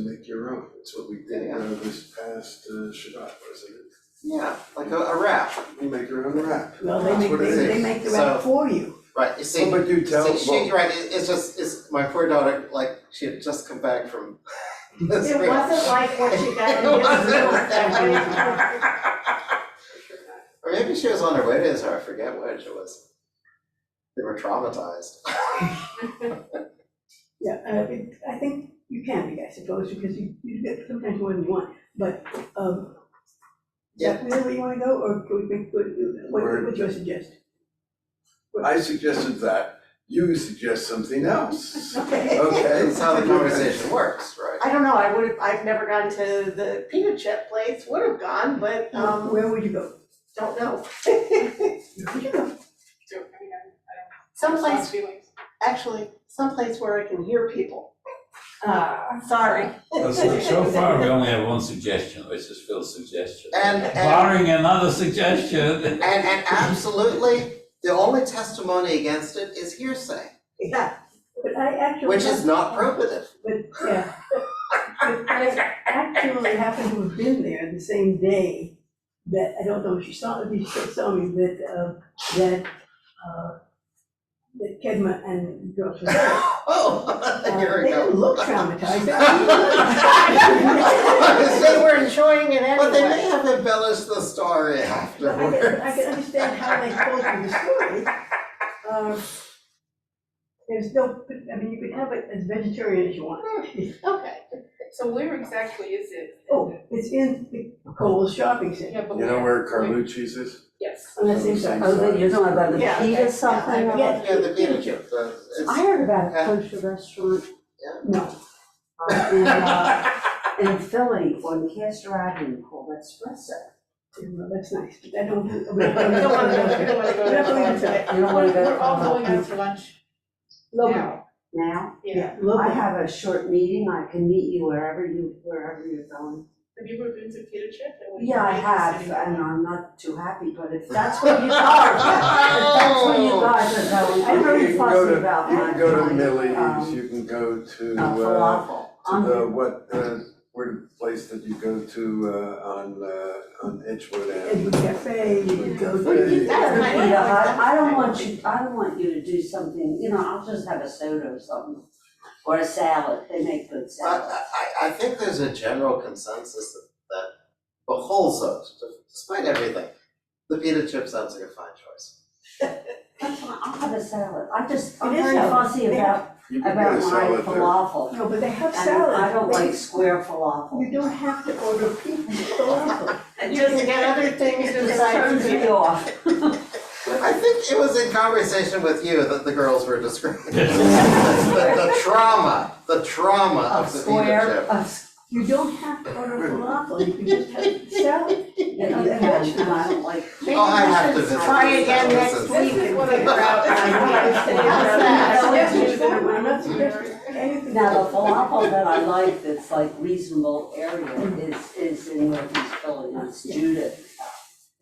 make your own. It's what we did this past Shabbat, wasn't it? Yeah, like a wrap. You make your own wrap. well, That's what it is. they make the wrap for you. Right. You see. Oh, but you tell. See, right. It's my poor daughter. Like she had just come back from. It wasn't like what you got in the Or maybe she was on her way to Israel. I forget which it was. They were traumatized. Yeah, I think You can be, I suppose, because you get sometimes more than one, but, is Yeah. that really where you wanna go, or could we, what's your suggestion? I suggested that, you suggest something else. Okay. Okay. That's how the conversation works, right? I don't know, I've never gone to the peanut chip place, would have gone, but, Where would you go? don't know. Where'd you go? So, I mean, I don't. Someplace, Feelings. actually, someplace where I can hear people. Sorry. So far, we only have one suggestion, which is Phil's suggestion. And Barring another suggestion. and absolutely, the only testimony against it is hearsay, Yeah, but I actually. which is not probative. But, yeah, but I actually happened to have been there the same day that, I don't know if you saw me, that Kedma and the girls were there. Oh, here They we go. didn't look traumatized. They were enjoying it But they may anyway. have embellished the story I afterward. can understand how they told you the story. There's no, I mean, you could have it as vegetarian as you want. Okay. So where exactly is it? Oh, it's in the Kohl's shopping center. Yeah, but You know where Carlucci's is? Yes. On that same side. Oh, you're talking about the Yeah, pita okay. something? Yeah. Yeah, the peanut chip, it's. I heard about a Yeah. kosher restaurant No, in Philly on Cantor Avenue called Espresso. well, that's nice, but I don't. We don't wanna go, we don't wanna go We're not going to there. You don't wanna go We're all to- going out for lunch Local, now. Now, Yeah. local. I have a short meeting, I can meet you wherever you're going. Have you ever been to Peter Chip? Yeah, I have, and I'm not too happy, but if that's what you guys, if that's what you guys are going, I'm You very can go fussy to- about You my, can go to my, Millie's, you can go to, falafel. where the place that you go to, on Edgewood Edgewood Avenue. Cafe, you could go What do you to. think? I don't want you to do something, I'll just have a soda or something, or a salad, they make good salads. I think there's a general consensus that the whole soaps, despite everything, the pita chip sounds like a fine choice. That's fine, I'll have a salad, I'm It is very salad. fussy They about You can my get a salad there. falafel. No, but they have And salad. I don't like square falafel. You don't have to order pizza, falafel. You can get other things It just besides turns me pizza. off. I think it was in conversation with you that the girls were describing the trauma of Of the pita square, chip. of, You don't have to order falafel, you can just have salad. you can, and I don't like. Maybe Oh, I have to we should visit try this again now. next This is- week This is and what I figure out heard. How's that? I'm not suggesting anything. Now, the falafel that I like, that's like reasonable area, is in Northeast Philly, it's Judith.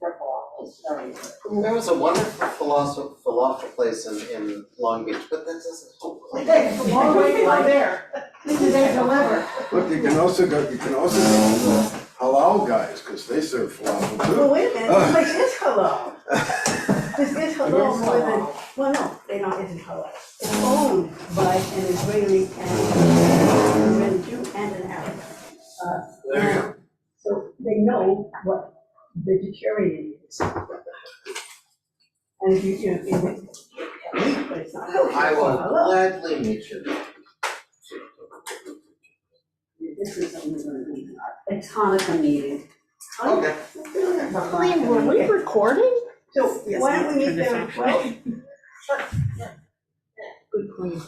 Their falafel is very good. There was a wonderful falafel place in Long Beach, but that doesn't hold. It's a long way to go there. Do they deliver? Look, you can also go to the halal guys, because they serve falafel Well, too. wait a minute, this place is halal. This is halal more than, well, no, it isn't halal. It's owned by an Israeli and a Jew and an Arab. There you go. So they know what vegetarian is. And if you know, meat, but it's not kosher, I it's will not halal. gladly meet you. This is a Hanukkah meeting. Okay. Colleen, were we recording? So why don't we meet there at 12? Good point.